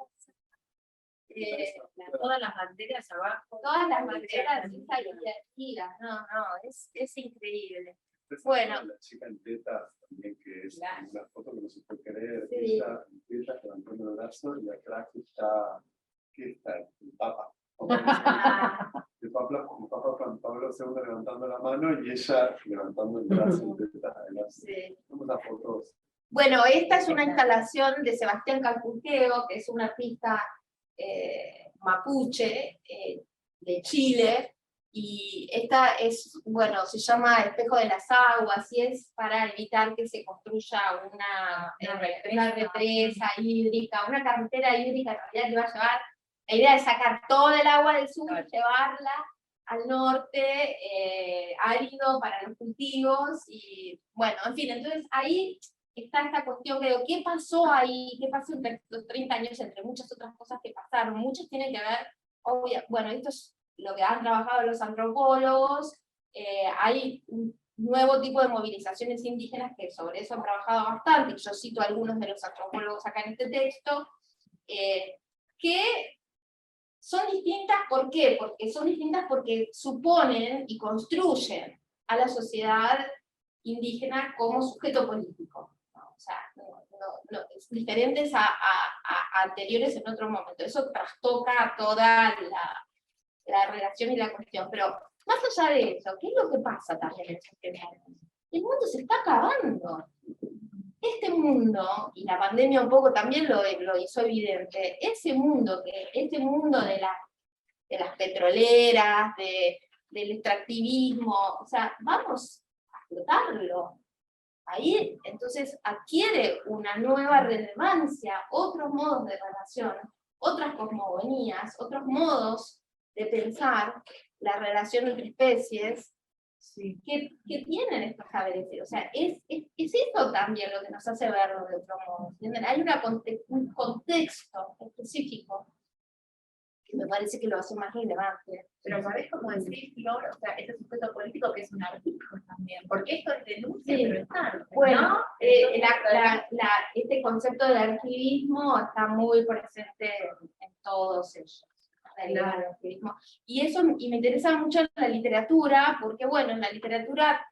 todas las banderas abajo. Todas las banderas invertidas, no, es increíble. Bueno. La chica en tetas también, que es una foto que no se puede creer, Sí. ella en tetas levantando el brazo y atrás está, ¿qué está? El Papa. El Papa Juan Pablo II levantando la mano y ella levantando el brazo en tetas. Sí. Las fotos. Bueno, esta es una instalación de Sebastián Calpurqueo, que es un artista mapuche de Chile, y esta es, bueno, se llama Espejo de las Aguas, y es para evitar que se construya una represa hídrica, una carretera hídrica en realidad que va a llevar, la idea es sacar todo el agua del sur, llevarla al norte, árido para los cultivos, y bueno, en fin, entonces ahí está esta cuestión que digo, ¿qué pasó ahí? ¿Qué pasó en los 30 años entre muchas otras cosas que pasaron? Muchas tienen que ver, bueno, esto es lo que han trabajado los antropólogos, hay un nuevo tipo de movilizaciones indígenas que sobre eso han trabajado bastante, y yo cito a algunos de los antropólogos acá en este texto, que son distintas, ¿por qué? Porque son distintas porque suponen y construyen a la sociedad indígena como sujeto político, ¿no? O sea, diferentes a anteriores en otro momento. Eso trastoca toda la relación y la cuestión. Pero más allá de eso, ¿qué es lo que pasa también en este mundo? El mundo se está acabando. Este mundo, y la pandemia un poco también lo hizo evidente, este mundo de las petroleras, del extractivismo, o sea, vamos a explotarlo. Ahí entonces adquiere una nueva relevancia, otros modos de relación, otras cosmogonías, otros modos de pensar la relación entre especies, Sí. que tienen estos saberes. O sea, es eso también lo que nos hace verlo de otro modo. ¿Entienden? Hay un contexto específico que me parece que lo hace más relevante. Pero ¿sabés cómo decir, Flor? O sea, ese sujeto político que es un artículo también, porque esto es denuncia, Sí. pero es arte, Bueno, ¿no? este concepto del arquivismo está muy presente en todos ellos. Claro. El arquivismo. Y me interesa mucho en la literatura, porque bueno, en la literatura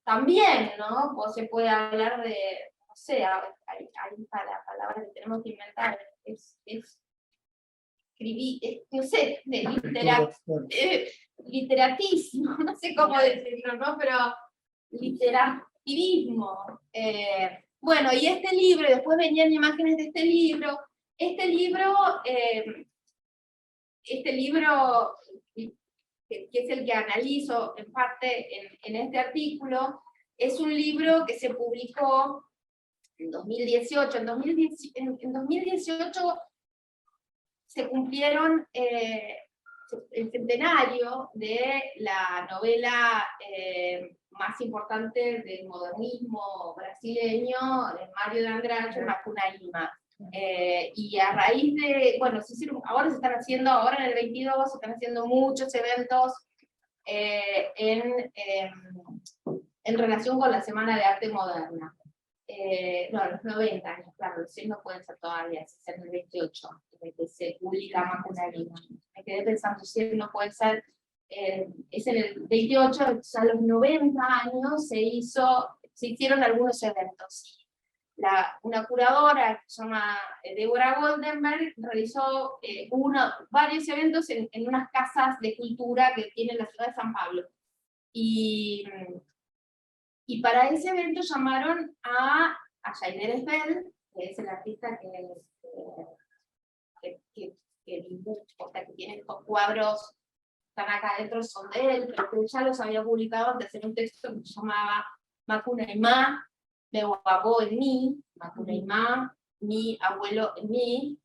también, ¿no? Pues se puede hablar de, no sé, ahí está la palabra que tenemos que inventar, escribir, no sé, literatísimo, no sé cómo decirlo, ¿no? Pero literativismo. Bueno, y este libro, y después venían imágenes de este libro, que es el que analizo en parte en este artículo, es un libro que se publicó en 2018. En 2018 se cumplieron el centenario de la novela más importante del modernismo brasileño, de Mário de Andrade, Macunaíma. Y a raíz de, bueno, ahora en el 22, se están haciendo muchos eventos en relación con la Semana de Arte Moderna. No, los 90 años, claro, los 100 no pueden ser todavía, es en el 28, que se publica Macunaíma. Me quedé pensando, 100 no puede ser, es en el 28, a los 90 años se hicieron algunos eventos. Una curadora que se llama Débora Goldenberg realizó varios eventos en unas casas de cultura que tiene la ciudad de San Pablo. Y para ese evento llamaron a Jainer Esbel, que es el artista que dibuja, o sea, que tiene estos cuadros, están acá adentro, son de él, pero que ya los había publicado antes en un texto que se llamaba Macunaíma, Meu avó en mí, Macunaíma, mi abuelo en mí.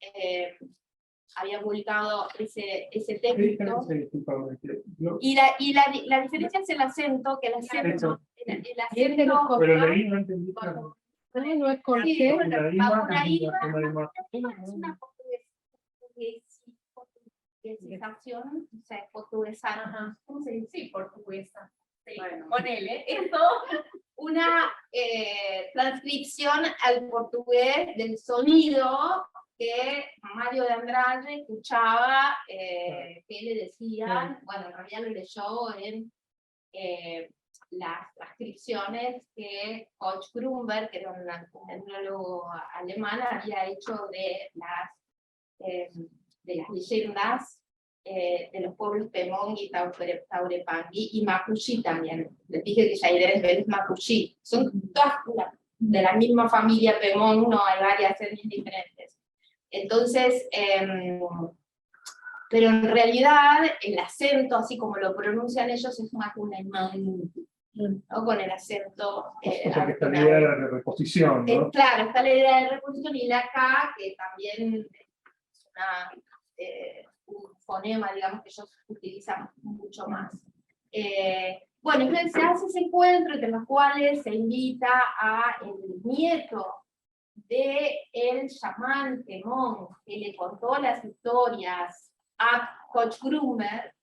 Había publicado ese texto. Y la diferencia es el acento, que el acento... Pero leí, no entendí. No es con Sí, qué. Macunaíma es una portuguesización, o sea, portuguesana. ¿Cómo se dice? Sí, portuguesa. Sí. Bueno. Ponele, esto. Una transcripción al portugués del sonido que Mário de Andrade escuchaba, que le decían, bueno, en realidad lo leyó en las transcripciones que Koch Grunberg, que era un etnólogo alemán, había hecho de las leyendas de los pueblos Pemongi, Taurepangui y Macuxí también. Les dije que Jainer Esbel es Macuxí. Son todas de la misma familia Pemón, no hay varias etnias diferentes. Entonces, pero en realidad el acento, así como lo pronuncian ellos, es Macunaíma, ¿no? Con el acento. O sea, que está la idea de la reposición, ¿no? Claro, está la idea de reposición, y la K, que también es un fonema, digamos, que ellos utilizan mucho más. Bueno, entonces se hace ese encuentro entre los cuales se invita a el nieto del chamán Temón, que le contó las historias a Koch Grummer.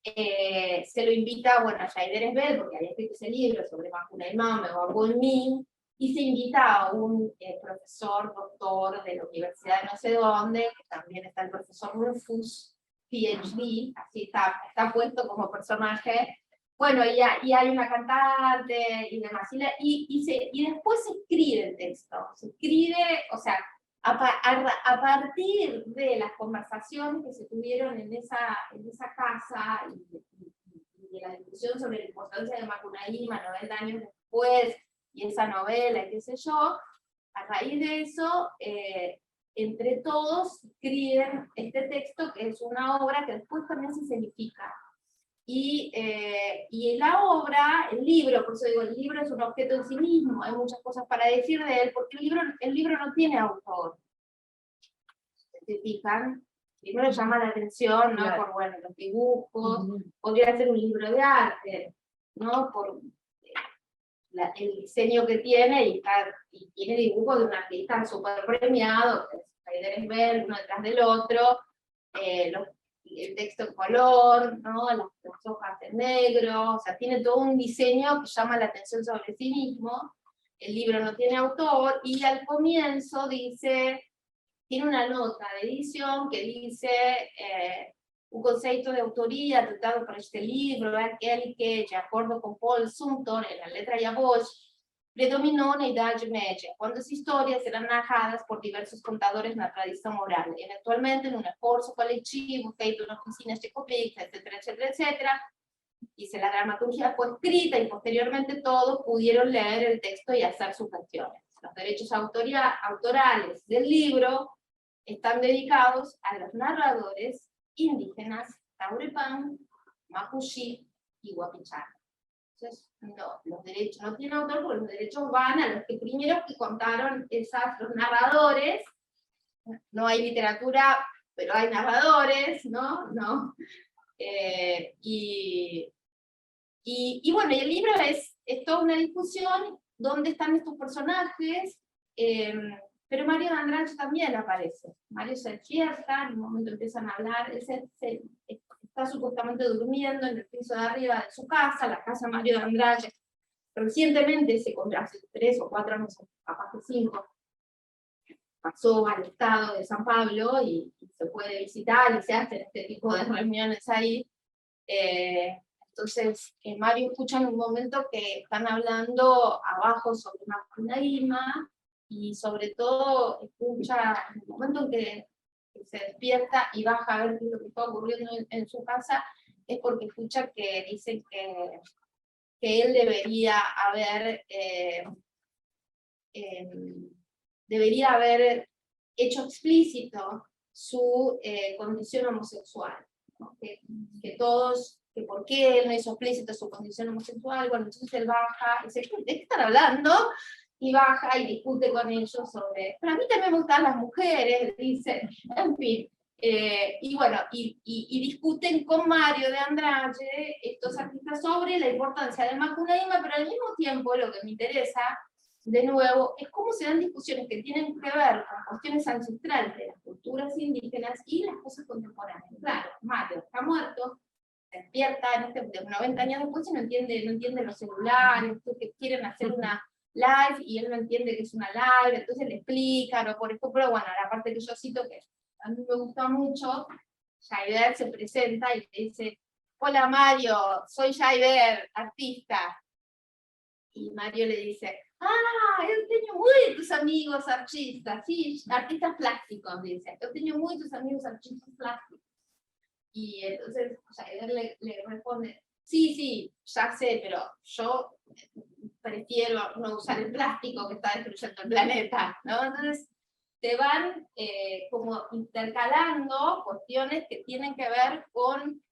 Se lo invita, bueno, a Jaider Esbel, porque había escrito ese libro sobre Macuna Imam o Agolmín, y se invita a un profesor, doctor de la Universidad de no sé dónde, que también está el profesor Rufus, PhD, así está puesto como personaje. Bueno, y hay una cantante y demás, y después se escribe el texto, se escribe, o sea, a partir de las conversaciones que se tuvieron en esa casa y de la discusión sobre la importancia de Macunaíma 90 años después, y esa novela, y qué sé yo, a raíz de eso, entre todos escriben este texto, que es una obra que después también se escenifica. Y la obra, el libro, por eso digo, el libro es un objeto en sí mismo, hay muchas cosas para decir de él, porque el libro no tiene autor. ¿Se fijan? Primero llama la atención, ¿no? Claro. Por, bueno, los dibujos, podría ser un libro de arte, ¿no? Por el diseño que tiene, y tiene dibujos de un artista súper premiado, que es Jaider Esbel, uno detrás del otro, el texto en color, ¿no? las hojas en negro, o sea, tiene todo un diseño que llama la atención sobre sí mismo. El libro no tiene autor, y al comienzo dice, tiene una nota de edición que dice, un concepto de autoría tratado por este libro, aquel que, de acuerdo con Paul Sumter, en la letra de Bosch, predominó en la Idade Media, cuando las historias eran narradas por diversos contadores na tradição oral, eventualmente en un esfuerzo colectivo feito en oficinas de copista, etcétera, etcétera, etcétera. Dice, la dramaturgia fue escrita y posteriormente todos pudieron leer el texto y hacer sus versiones. Los derechos autorales del libro están dedicados a los narradores indígenas Taurepán, Mapuche y Huapichana. Entonces, no, los derechos no tienen autor, porque los derechos van a los que primeros que contaron los narradores. No hay literatura, pero hay narradores, ¿no? Y bueno, y el libro es toda una discusión, dónde están estos personajes, pero Mario de Andrade también aparece. Mario se despierta, en un momento empiezan a hablar, él está supuestamente durmiendo en el piso de arriba de su casa, la casa Mario de Andrade. Recientemente se compró, hace 3 o 4 años, capaz de 5, pasó al estado de San Pablo y se puede visitar y se hacen este tipo de reuniones ahí. Entonces, Mario escucha en un momento que están hablando abajo sobre Macunaíma, y sobre todo escucha en el momento en que se despierta y baja a ver qué es lo que está ocurriendo en su casa, es porque escucha que dicen que él debería haber hecho explícito su condición homosexual, ¿no? Que por qué él no hizo explícito su condición homosexual. Bueno, entonces él baja y dice, ¿de qué están hablando? Y baja y discute con ellos sobre, pero a mí también me gustan las mujeres, dice, en fin. Y bueno, y discuten con Mario de Andrade, estos artistas, sobre la importancia del Macunaíma, pero al mismo tiempo lo que me interesa, de nuevo, es cómo se dan discusiones que tienen que ver con cuestiones ancestrales de las culturas indígenas y las cosas contemporáneas. Claro, Mario está muerto, se despierta de 90 años después y no entiende los celulares, que quieren hacer una live y él no entiende que es una live, entonces le explican, o por ejemplo, bueno, la parte que yo cito que a mí me gusta mucho, Jaider se presenta y le dice, hola Mario, soy Jaider, artista. Y Mario le dice, eu tenho muchos amigos artistas, sí, artistas plásticos, dice, yo tengo muchos amigos artistas plásticos. Y entonces Jaider le responde, sí, ya sé, pero yo prefiero no usar el plástico que está destruyendo el planeta, ¿no? Entonces te van como intercalando cuestiones que tienen que ver con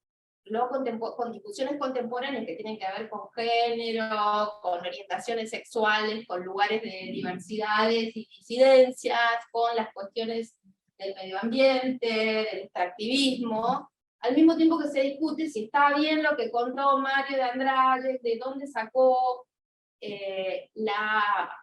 discusiones contemporáneas que tienen que ver con género, con orientaciones sexuales, con lugares de diversidades y disidencias, con las cuestiones del medio ambiente, del extractivismo, al mismo tiempo que se discute si está bien lo que contó Mario de Andrade, de dónde sacó la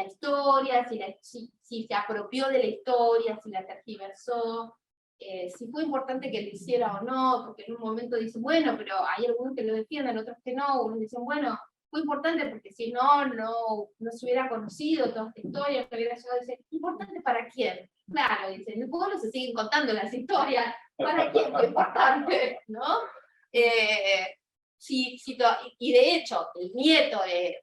historia, si se apropió de la historia, si la tergiversó, si fue importante que lo hiciera o no, porque en un momento dicen, bueno, pero hay algunos que lo defienden, otros que no, unos dicen, bueno, fue importante porque si no, no se hubiera conocido toda esta historia, no hubiera llegado a decir, ¿importante para quién? Claro, dicen, en el pueblo se siguen contando las historias, ¿para quién fue importante? ¿No? Y de hecho, el nieto de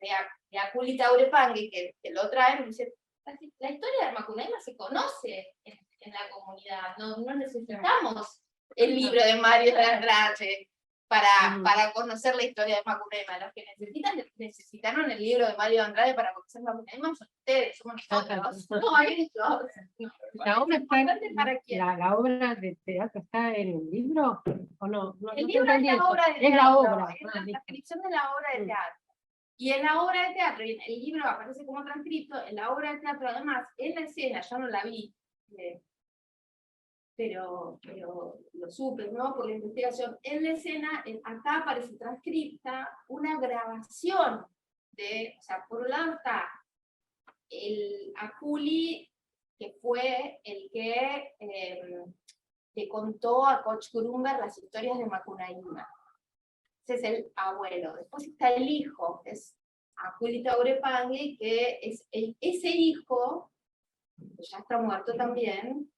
Aculi Taurepangue, que lo trae, me dice, la historia de Macunaíma se conoce en la comunidad, no necesitamos el libro de Mario de Andrade para conocer la historia de Macunaíma. Los que necesitaron el libro de Mario de Andrade para conocer Macunaíma son ustedes, somos nosotros, no ellos. ¿La obra está ¿Para quién? la obra de teatro está en el libro o no? El libro es la obra de teatro, es la obra. es la transcripción de la obra de teatro. Y en la obra de teatro, y en el libro aparece como transcripto, en la obra de teatro además, en la escena, yo no la vi, pero lo supe, ¿no? Por la investigación, en la escena, acá aparece transcripta una grabación o sea, por un lado está el Aculi, que fue el que le contó a Koch Grunberg las historias de Macunaíma. Ese es el abuelo. Después está el hijo, que es Aculi Taurepangue, que es ese hijo, que ya está muerto también.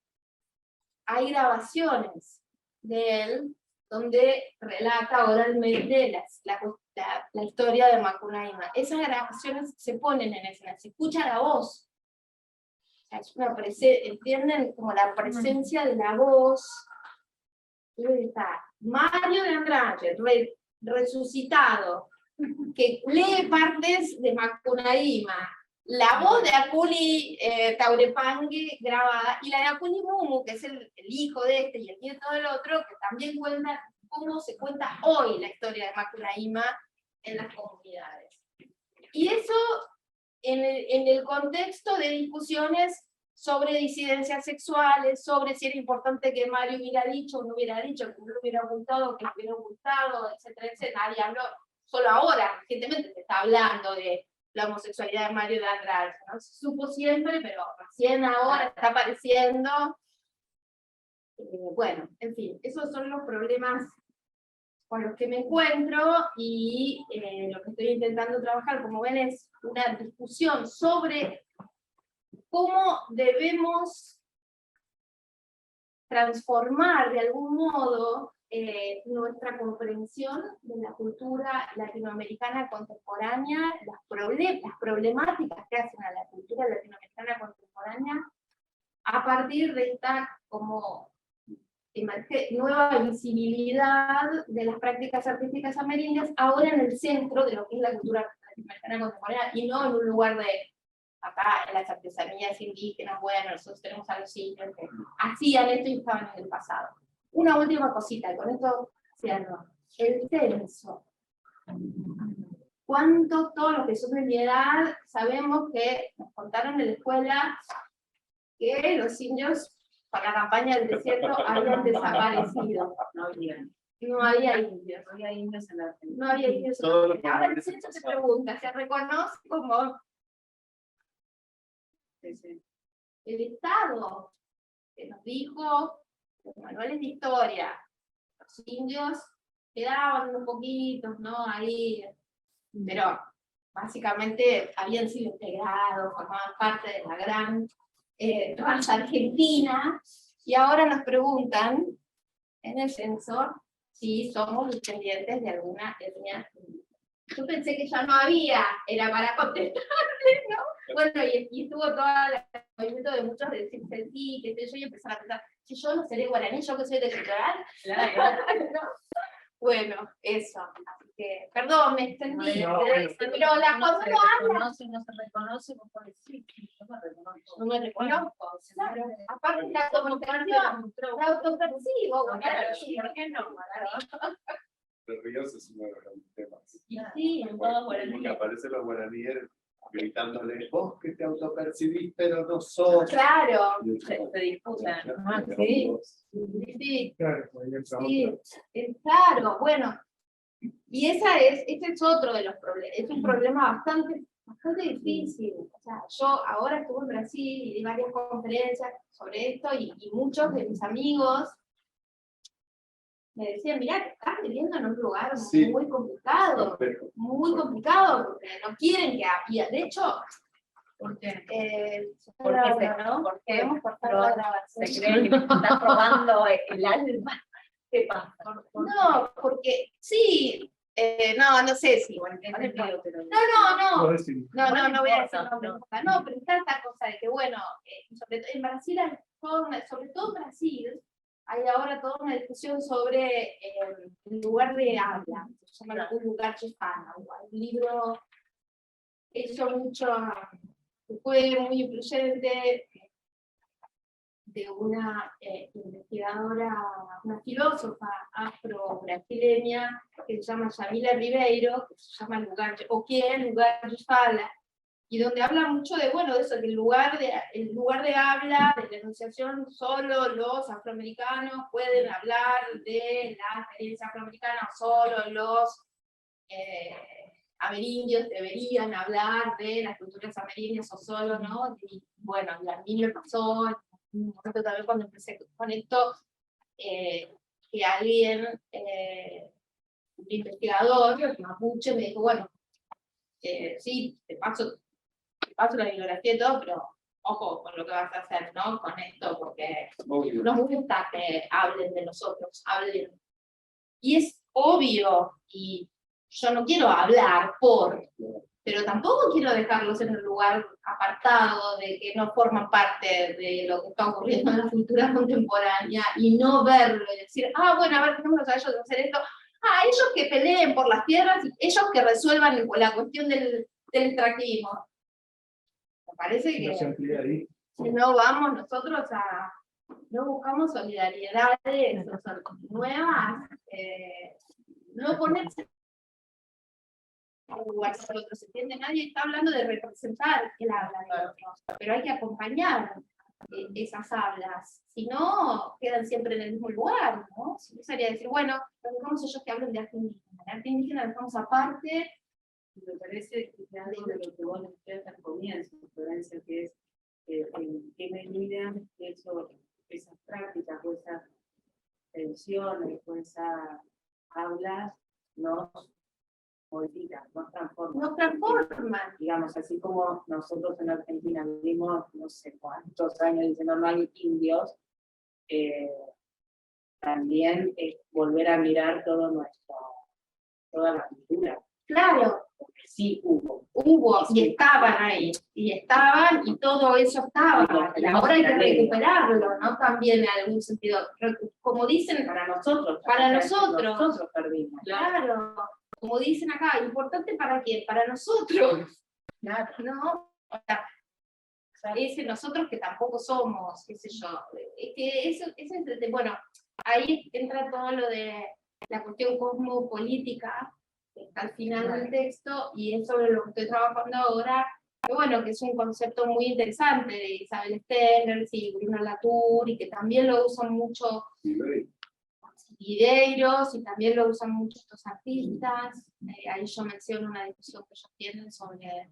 Hay grabaciones de él donde relata oralmente la historia de Macunaíma. Esas grabaciones se ponen en escena, se escucha la voz. O sea, es una entienden como la presencia de la voz. Está Mario de Andrade, resucitado, que lee partes de Macunaíma, la voz de Aculi Taurepangue grabada, y la de Aculi Mumu, que es el hijo de este y el nieto del otro, que también cuenta cómo se cuenta hoy la historia de Macunaíma en las comunidades. Y eso en el contexto de discusiones sobre disidencias sexuales, sobre si era importante que Mario hubiera dicho o no hubiera dicho, que no lo hubiera ocultado, que lo hubiera ocultado, etcétera, etcétera. Nadie habló, solo ahora, recientemente se está hablando de la homosexualidad de Mario de Andrade, ¿no? Se supo siempre, pero recién ahora está apareciendo. Bueno, en fin, esos son los problemas con los que me encuentro, y lo que estoy intentando trabajar, como ven, es una discusión sobre cómo debemos transformar de algún modo nuestra comprensión de la cultura latinoamericana contemporánea, las problemáticas que hacen a la cultura latinoamericana contemporánea, a partir de esta como nueva visibilidad de las prácticas artísticas amerindias, ahora en el centro de lo que es la cultura latinoamericana contemporánea, y no en un lugar de acá en las artesanías indígenas. Bueno, nosotros tenemos a los indios que hacían esto y estaban en el pasado. Una última cosita, y con esto cierro. El censo. ¿Cuánto todos los que son de mi edad sabemos que nos contaron en la escuela que los indios para la campaña del desierto habían desaparecido? No había indios. No había indios en la Argentina. No había indios en la Argentina. Ahora el censo se pregunta, ¿se reconoce como el Estado que nos dijo los manuales de historia, los indios quedaban unos poquitos, ¿no? Ahí, pero básicamente habían sido integrados, formaban parte de la gran Transargentina, y ahora nos preguntan en el censo si somos descendientes de alguna etnia. Yo pensé que ya no había, era para contestarle, ¿no? Bueno, y estuvo todo el movimiento de muchos de decirse sí, que sé yo, y empezar a pensar, si yo no seré guaraní, yo que soy de Chiclayo. ¿No? Bueno, eso. Así que, perdón, me extendí. No, pero cuando uno habla, No se reconoce, vos podés decir, yo me reconozco. no me reconozco. Claro. Aparte la autopercepción, la autopercibo, guaraní. ¿Por qué no? Los ríos es uno de los grandes temas. Y sí, en todo guaraní. Porque aparecen los guaraníes gritándole, vos que te autopercibís, pero no sos. Claro, Se disputan. sí. Sí, Claro, ahí entra sí, otra. claro, bueno. Y ese es otro de los problemas, es un problema bastante difícil. O sea, yo ahora estuve en Brasil y di varias conferencias sobre esto y muchos de mis amigos me decían, mirá, que estás viviendo en un lugar Sí. muy complicado, porque no quieren que haya. De hecho, ¿Por qué? ¿Por qué podemos cortar la grabación? Se creen que me están robando el alma. ¿Qué pasa? No, porque sí, no sé si, bueno, Es sentido, pero no, Vos decís, no voy a decir importa, nombre, no. no, pero está esta cosa de que, bueno, sobre todo en Brasil, sobre todo en Brasil, hay ahora toda una discusión sobre el lugar de habla, se llama un lugar de fala, un libro hizo mucho, fue muy influyente de una investigadora, una filósofa afro-brasileña que se llama Yamila Ribeiro, que se llama Lugar de Fala, y donde habla mucho de, bueno, de eso, que el lugar de habla, de la enunciación, solo los afroamericanos pueden hablar de la experiencia afroamericana, solo los amerindios deberían hablar de las culturas amerindias o solo, ¿no? Y bueno, y a mí me pasó en un momento también cuando empecé con esto, que alguien, un investigador mapuche, me dijo, bueno, sí, te paso la bibliografía y todo, pero ojo con lo que vas a hacer, ¿no? Con esto, porque Obvio. nos gusta que hablen de nosotros, hablen. Y es obvio, y yo no quiero hablar pero tampoco quiero dejarlos en un lugar apartado de que no forman parte de lo que está ocurriendo en la cultura contemporánea y no verlo y decir, bueno, a ver, tenemos a ellos de hacer esto, ellos que peleen por las tierras y ellos que resuelvan la cuestión del extractivismo. Me parece no se que amplía ahí. si no vamos nosotros no buscamos solidaridades nuevas, no ponerse en un lugar del otro, ¿se entiende? Nadie está hablando de representar el habla de otros, pero hay que acompañar esas hablas, si no, quedan siempre en el mismo lugar, ¿no? Si no sería decir, bueno, lo dejamos ellos que hablen de arte indígena, el arte indígena lo dejamos aparte. Me parece que es algo de lo que vos decías al comienzo, Florencia, que es en qué medida esas prácticas o esas tensiones o esas hablas nos modifican, nos transforman. Nos transforman. Digamos, así como nosotros en Argentina vivimos no sé cuántos años diciendo no hay indios, también es volver a mirar toda la cultura. Claro. Porque sí hubo. Y estaban ahí, y todo eso estaba, y ahora hay que recuperarlo, ¿no? También en algún sentido, como dicen, Para nosotros perdimos. Claro, como dicen acá, importante para quién, para nosotros, Claro. ¿no? O sea, ese nosotros que tampoco somos, qué sé yo, es que eso es, bueno, ahí entra todo lo de la cuestión cosmopolítica, que está al final del texto, y es sobre lo que estoy trabajando ahora, que bueno, que es un concepto muy interesante de Isabel Stengers y Bruno Latour, y que también lo usan mucho Videiros, y también lo usan mucho estos artistas. Ahí yo menciono una discusión que ellos tienen sobre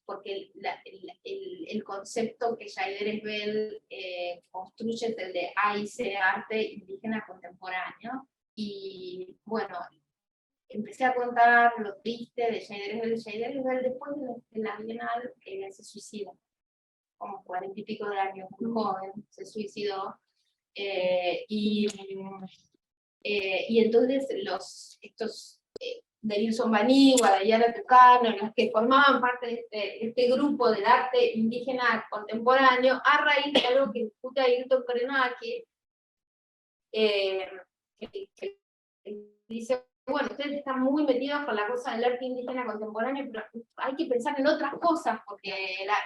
porque el concepto que Jair Esbel construye es el de AIC, arte indígena contemporáneo, y bueno, empecé a contar lo triste de Jair Esbel. Jair Esbel después de la Bienal se suicida, como 40 y pico de años, muy joven, se suicidó, y entonces estos de Wilson Baní, Guadalajara Tucano, los que formaban parte de este grupo del arte indígena contemporáneo, a raíz de algo que discute Ayrton Krenak, que dice, bueno, ustedes están muy metidos con la cosa del arte indígena contemporáneo, pero hay que pensar en otras cosas, porque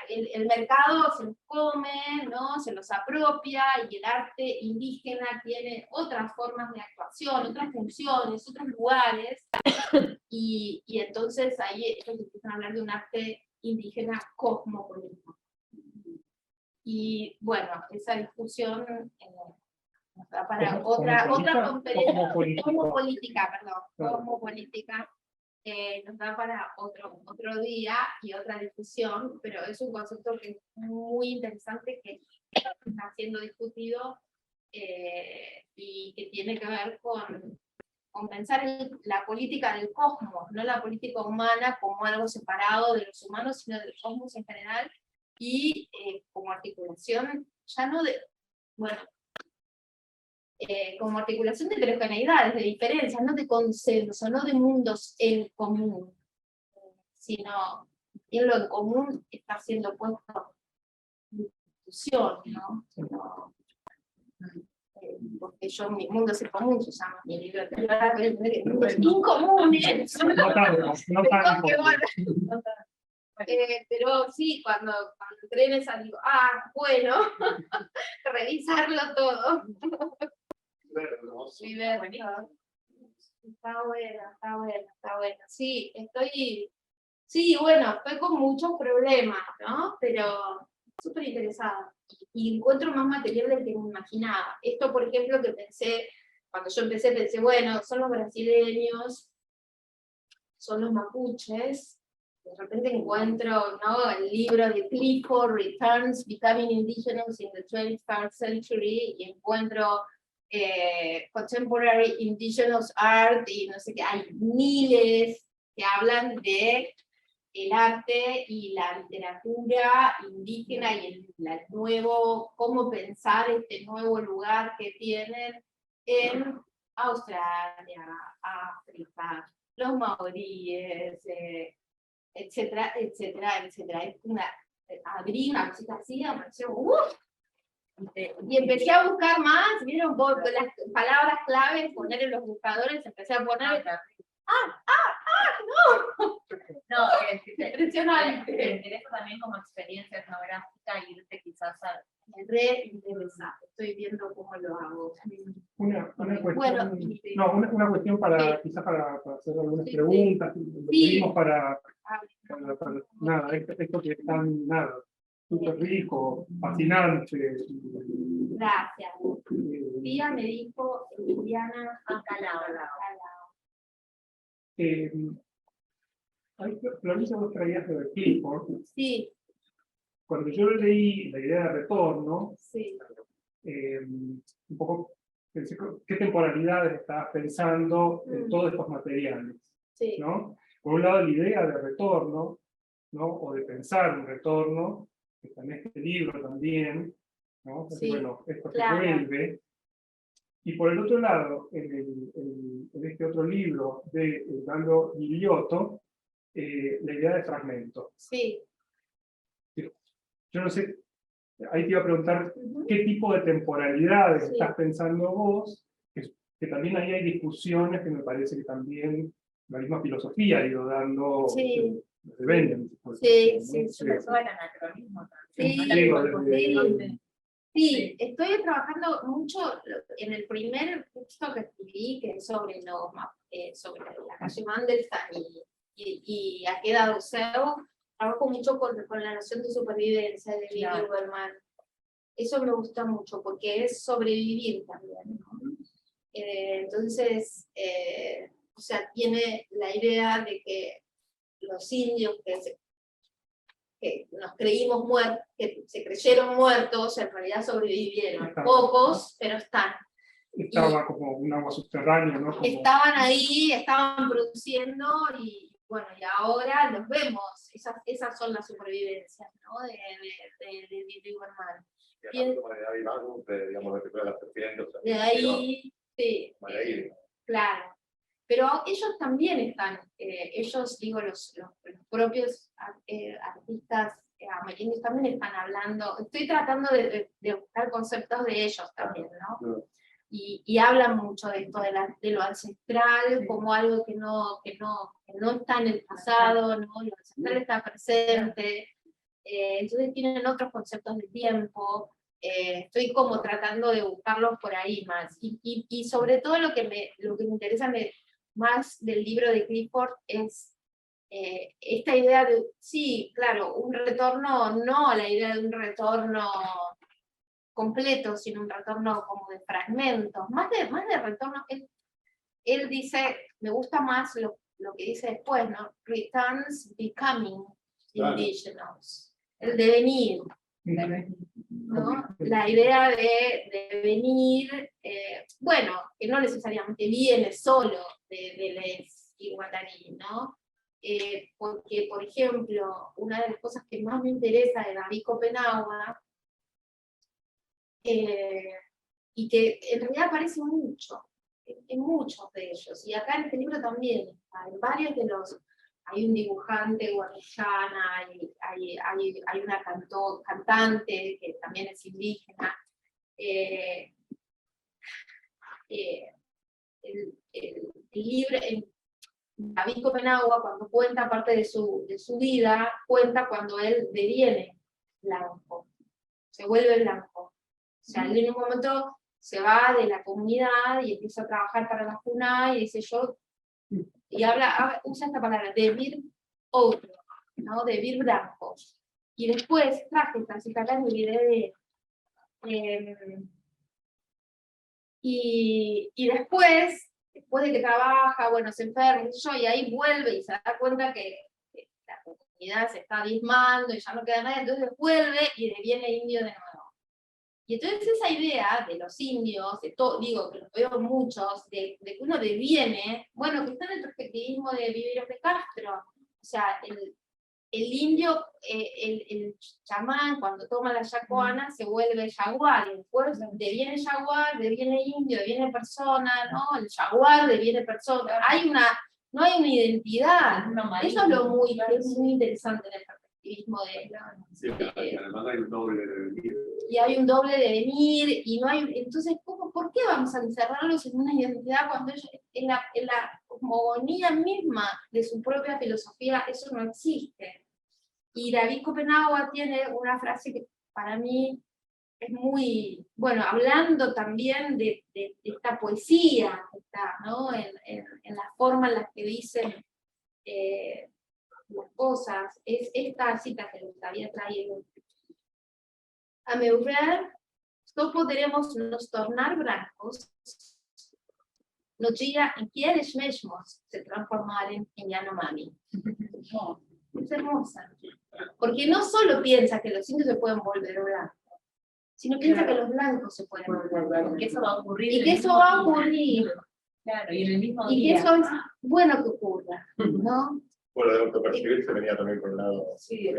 el mercado se los come, ¿no? Se los apropia, y el arte indígena tiene otras formas de actuación, otras funciones, otros lugares, y entonces ahí ellos empiezan a hablar de un arte indígena cosmopolita. Y bueno, esa discusión nos da para otra conferencia, como política, nos da para otro día y otra discusión, pero es un concepto que es muy interesante, que está siendo discutido y que tiene que ver con pensar en la política del cosmos, no la política humana como algo separado de los humanos, sino del cosmos en general, y como articulación, ya no de, bueno, como articulación de heterogeneidades, de diferencias, no de consenso, no de mundos en común, sino en lo en común está siendo puesto en discusión, ¿no? Porque mi mundo es el común, se llama mi libro, mundos incomunes. Pero sí, cuando entré en esa digo, bueno, revisarlo todo. Está bueno. Sí, estoy con muchos problemas, ¿no? Pero súper interesada. Y encuentro más material del que me imaginaba. Esto, por ejemplo, que pensé, cuando yo pensé, bueno, son los brasileños, son los mapuches. De repente encuentro, ¿no?, el libro de Clifford, Returns, Becoming Indigenous in the 21st Century, y encuentro Contemporary Indigenous Art, y no sé qué, hay miles que hablan de el arte y la literatura indígena y el nuevo, cómo pensar este nuevo lugar que tienen en Australia, África, los maoríes, etcétera. Es abrí una cosita así, me pareció, y empecé a buscar más, vieron, las palabras claves, poner en los buscadores, empecé a poner, No, impresionante. te interesa también como experiencia etnográfica irte quizás a... Re interesante, estoy viendo cómo lo hago. Una cuestión, Bueno, una cuestión para, quizás para hacer algunas preguntas, lo pedimos para nada, esto que es tan, nada, súper rico, fascinante. Gracias. Tía me dijo, Liliana Calao. Florencia, vos traías lo de Clifford. Sí. Cuando yo leí la idea de retorno, Sí. Un poco pensé qué temporalidades estabas pensando en todos estos materiales. Sí. ¿No? Por un lado, la idea de retorno, ¿no?, o de pensar un retorno, que está en este libro también, ¿no? Sí, bueno, esto claro. que vuelve. Y por el otro lado, en este otro libro de Dando Gigliotto, la idea de fragmento. Sí. Yo no sé, ahí te iba a preguntar qué tipo de temporalidades estás pensando vos, que también ahí hay discusiones que me parece que también la misma filosofía ha ido dando, se venden. Eso era anacronismo también. Sí, estoy trabajando mucho en el primer texto que escribí, que es sobre la calle Mandelstam y Akeda Doseu. Trabajo mucho con la noción de supervivencia de Billy Huberman. Eso me gusta mucho, porque es sobrevivir también, ¿no? Entonces, o sea, tiene la idea de que los indios que nos creímos muertos, que se creyeron muertos, en realidad sobrevivieron. Pocos, pero están. Estaba como un agua subterránea, ¿no? Como... Estaban ahí, estaban produciendo, y bueno, y ahora los vemos. Esas son las supervivencias, ¿no?, de Billy Huberman. De ahí, sí, claro. Pero ellos también están, ellos, digo, los propios artistas amerindios también están hablando. Estoy tratando de buscar conceptos de ellos también, ¿no? y hablan mucho de esto, de lo ancestral, como algo que no está en el pasado, ¿no? Lo ancestral está presente, entonces tienen otros conceptos de tiempo, estoy como tratando de buscarlos por ahí más, y sobre todo lo que me interesa más del libro de Clifford es esta idea de, sí, claro, un retorno, no la idea de un retorno completo, sino un retorno como de fragmentos, más de retorno. Él dice, me gusta más lo que dice después, ¿no? Returns becoming indigenous, el devenir, ¿no? La idea de venir, bueno, que no necesariamente viene solo del guaraní, ¿no? Porque, por ejemplo, una de las cosas que más me interesa de David Copenhague, y que en realidad aparece mucho, en muchos de ellos, y acá en este libro también, en varios de los, hay un dibujante guarujana, hay una cantante que también es indígena, el libro, David Copenhague, cuando cuenta parte de su vida, cuenta cuando él deviene blanco, se vuelve blanco. O sea, él en un momento se va de la comunidad y empieza a trabajar para la FUNAI y dice yo, y usa esta palabra, de vir otro, ¿no? De vir blanco. Y después traje esta cita acá en mi video y después de que trabaja, bueno, se enferma, y ahí vuelve y se da cuenta que la comunidad se está diezmando y ya no queda nadie, entonces vuelve y deviene indio de nuevo. Y entonces esa idea de los indios, digo que los veo muchos, de que uno deviene, bueno, que está en el perspectivismo de Viveros de Castro, o sea, el indio, el chamán, cuando toma la yacuana, se vuelve jaguar, y después deviene jaguar, deviene indio, deviene persona, ¿no? El jaguar deviene persona, no hay una identidad, eso es lo muy interesante en el perspectivismo sí, además hay un doble devenir. Y hay un doble devenir, y no hay, entonces, ¿por qué vamos a encerrarlos en una identidad cuando ellos, en la cosmogonía misma de su propia filosofía, eso no existe? Y David Copenhague tiene una frase que para mí es muy, bueno, hablando también de esta poesía que está, ¿no? en la forma en la que dicen las cosas, es esta cita que les había traído. A meu ver, só poderemos nos tornar brancos no día en que eles mesmos se transformaren en Yanomami. Es hermosa. Porque no solo piensa que los indios se pueden volver blancos, sino piensa que los blancos se pueden volver blancos. Que eso va a ocurrir. Y que eso va a ocurrir. Claro, y en el mismo y día. que eso es bueno que ocurra, ¿no? Bueno, de autopercibir se venía también por el lado. Sí,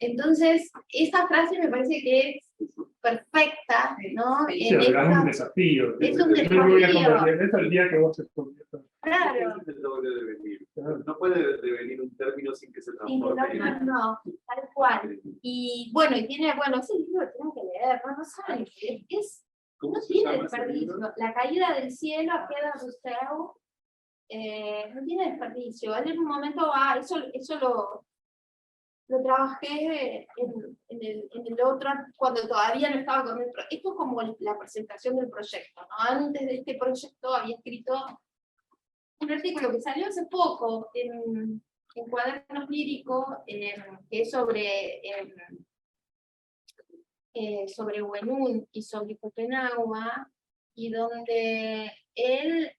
entonces, esa frase me parece que es perfecta, ¿no? Sí, Sí, es un desafío. Es un Yo me voy a desafío. convertir en eso el día que vos te conviertas. Claro. Es el doble devenir. No puede devenir un término sin que se transforme. No, tal cual. Y bueno, ese libro lo tienen que leer, no saben qué es. No tiene desperdicio. La caída del cielo, queda de no tiene desperdicio. Él en un momento va, eso lo trabajé en el otro, cuando todavía no estaba con el proyecto. Esto es como la presentación del proyecto, ¿no? Antes de este proyecto había escrito un artículo que salió hace poco en Cuadernos Líricos, que es sobre Huenún y sobre Copenhague, y donde él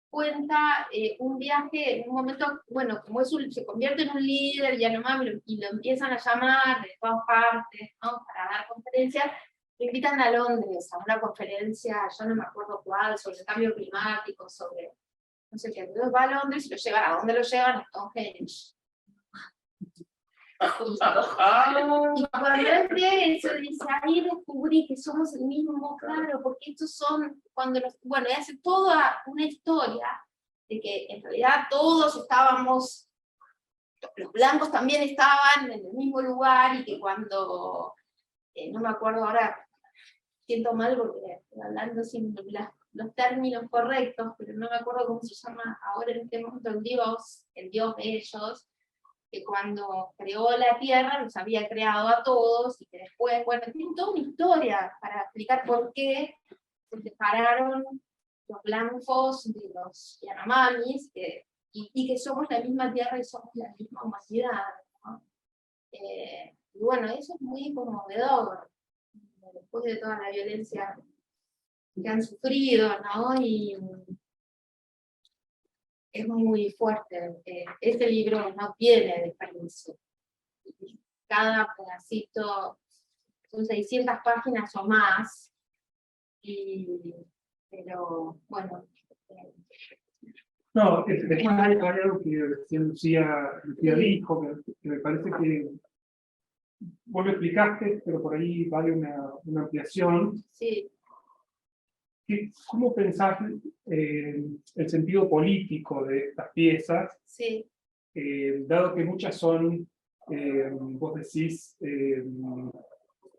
cuenta un viaje, en un momento, bueno, como se convierte en un líder, Yanomami, y lo empiezan a llamar de todas partes, ¿no? Para dar conferencias, lo invitan a Londres a una conferencia, yo no me acuerdo cuál, sobre el cambio climático, sobre no sé qué. Entonces va a Londres y lo llevan, ¿a dónde lo llevan? A Stonehenge. Y cuando él ve eso, dice, ahí descubrí que somos el mismo, claro, porque estos son, y hace toda una historia de que en realidad todos estábamos, los blancos también estaban en el mismo lugar, y que cuando, no me acuerdo ahora siento mal porque estoy hablando sin los términos correctos, pero no me acuerdo cómo se llama ahora en este momento el dios de ellos, que cuando creó la Tierra los había creado a todos, y que después, bueno, tiene toda una historia para explicar por qué se separaron los blancos de los Yanomamis, y que somos la misma Tierra y somos la misma humanidad, ¿no? Y bueno, eso es muy conmovedor, después de toda la violencia que han sufrido, ¿no? Y es muy fuerte. Este libro no tiene desperdicio. Cada pedacito son 600 páginas o más, pero bueno. No, después hay algo que recién Lucía dijo, que me parece que vos lo explicaste, pero por ahí vale una ampliación. Sí. ¿Cómo pensás el sentido político de estas piezas? Sí. Dado que muchas son, vos decís,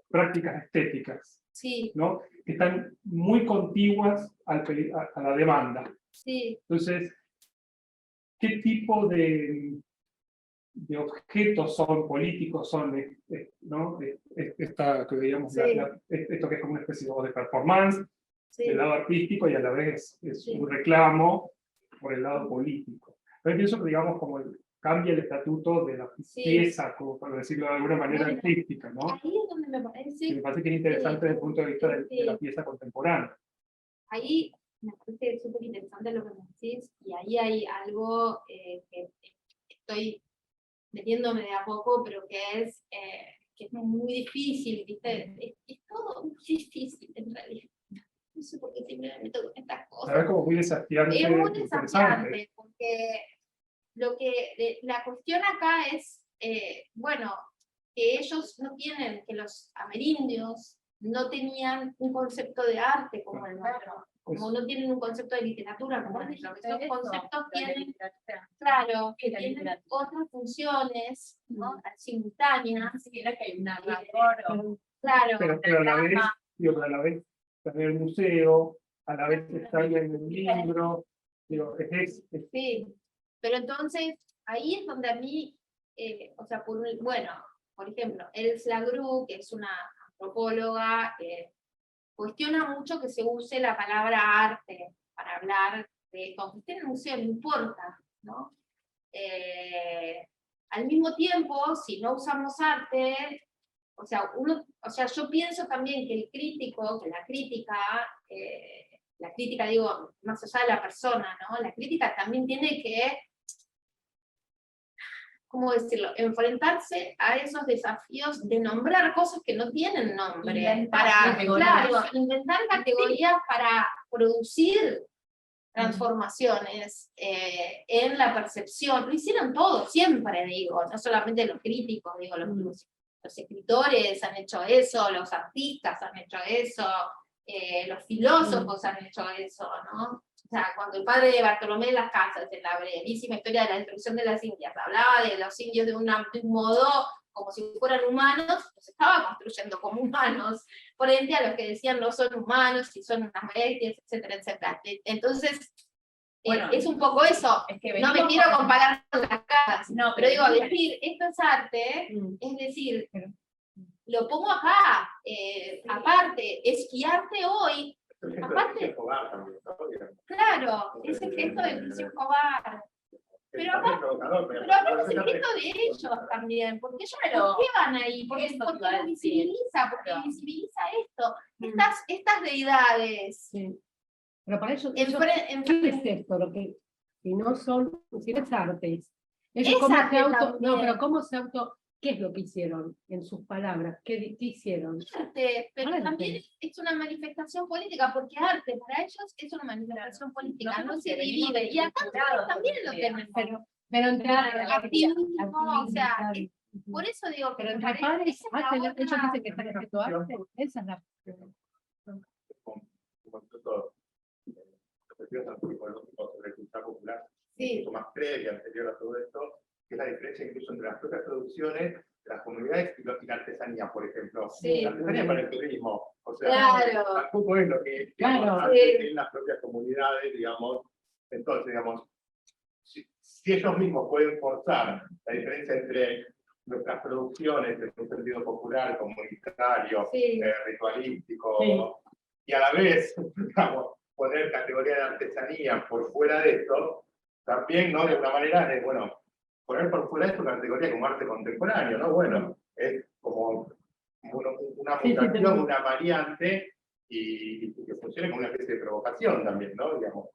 prácticas estéticas, Sí. ¿no? Que están muy contiguas a la demanda. Sí. Entonces, ¿qué tipo de objetos son políticos son, ¿no? Esta, que digamos, Sí. esto que es como una especie de performance Sí. del lado artístico, y a la vez es Sí. un reclamo por el lado político? Pero pienso que, digamos, como cambia el estatuto de la pieza, como para decirlo de alguna manera, Bueno, artística, ¿no? ahí es donde me parece, Que me parece que es interesante desde el punto de vista de la pieza contemporánea. ahí me parece súper interesante lo que me decís, y ahí hay algo que estoy metiéndome de a poco, pero que es muy difícil, ¿viste? Es todo muy difícil en realidad. No sé por qué siempre me meto con estas cosas. La verdad, como muy desafiante. Es muy interesante. desafiante, porque la cuestión acá es, bueno, que ellos no tienen, que los amerindios no tenían un concepto de arte como el nuestro, como no tienen un concepto de literatura como el nuestro, que esos conceptos tienen, claro, que tienen otras funciones, ¿no? Simultáneas. Que hay un narrador, Claro. Pero a la vez, digo, a la vez está en el museo, a la vez está ahí en el libro, digo, Sí, pero entonces ahí es donde a mí, o sea, bueno, por ejemplo, Elsa Gru, que es una antropóloga, cuestiona mucho que se use la palabra arte para hablar de esto, aunque esté en el museo, no importa, ¿no? Al mismo tiempo, si no usamos arte, o sea, yo pienso también que el crítico, que la crítica digo, más allá de la persona, ¿no? La crítica también tiene que, ¿cómo decirlo?, enfrentarse a esos desafíos de nombrar cosas que no tienen nombre, inventar categorías para producir transformaciones en la percepción. Lo hicieron todos, siempre digo, no solamente los críticos, digo, los escritores han hecho eso, los artistas han hecho eso, los filósofos han hecho eso, ¿no? O sea, cuando el padre de Bartolomé de las Casas, en la brevísima historia de la destrucción de las Indias, hablaba de los indios de un modo como si fueran humanos, los estaba construyendo como humanos, frente a los que decían no son humanos, si son unas bestias, etcétera, etcétera. Entonces, bueno, es un poco eso, es que no me quiero comparar con las casas, no, pero digo, decir, esto es arte, es decir, lo pongo acá, aparte, esquiarte hoy, aparte, claro, es el gesto de Lucio Escobar, pero acá es el gesto de ellos también, porque ellos ¿por qué van ahí? Porque lo visibiliza, porque visibiliza esto, estas deidades. Sí. Pero para ellos, ¿qué es esto? Lo que, si no son, si no es arte. Ellos cómo se no, pero cómo se ¿qué es lo que hicieron en sus palabras? ¿Qué hicieron? Arte, pero también es una manifestación política, porque arte para ellos es una manifestación política, no se divide. Y acá también lo tenemos. Pero entre activismo, o sea, por eso digo que pero entre padres, ellos dicen que están haciendo arte. Esa es la sobre cultura popular, sí, mucho más previa, anterior a todo esto, que es la diferencia incluso entre las propias producciones las comunidades y la artesanía, por ejemplo. Sí. La artesanía para el turismo. O sea, Claro. tampoco es lo que Claro. hace en las propias comunidades, digamos. Entonces, digamos, si ellos mismos pueden forzar la diferencia entre nuestras producciones en un sentido popular, comunitario, Sí. ritualístico, Sí. y a la vez, digamos, poner categoría de artesanía por fuera de esto, también, ¿no? De alguna manera, es, bueno, poner por fuera de esto una categoría como arte contemporáneo, ¿no? Bueno, es como una Sí, sí, mutación, tenemos. una variante, y que funcione como una especie de provocación también, ¿no? Digamos.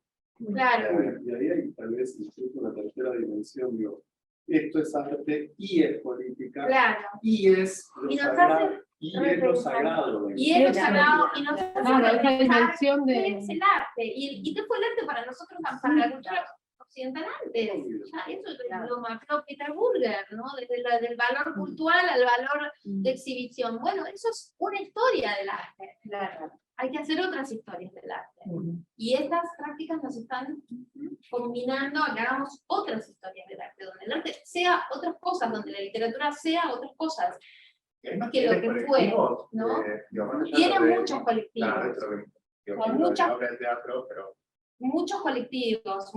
Claro. Y ahí hay tal vez incluso una tercera dimensión, digo, esto es arte y es política, Claro. y es lo Y nos sagrado, hace y es lo sagrado. Y es lo Eso. sagrado, y nos hace Claro, esa repensar dimensión de. qué es el arte. Y qué fue el arte para nosotros, para la cultura occidental antes. Ya, eso lo marcó Peter Burger, ¿no? Desde del valor cultural al valor de exhibición. Bueno, eso es una historia del arte. Claro. Hay que hacer otras historias del arte. Y estas prácticas nos están combinando a que hagamos otras historias del arte, donde el arte sea otras cosas, donde la literatura sea otras cosas. Que lo que fue, ¿no? Tiene muchos colectivos. Claro, eso es lo que Con muchas- habla del teatro, pero Muchos colectivos,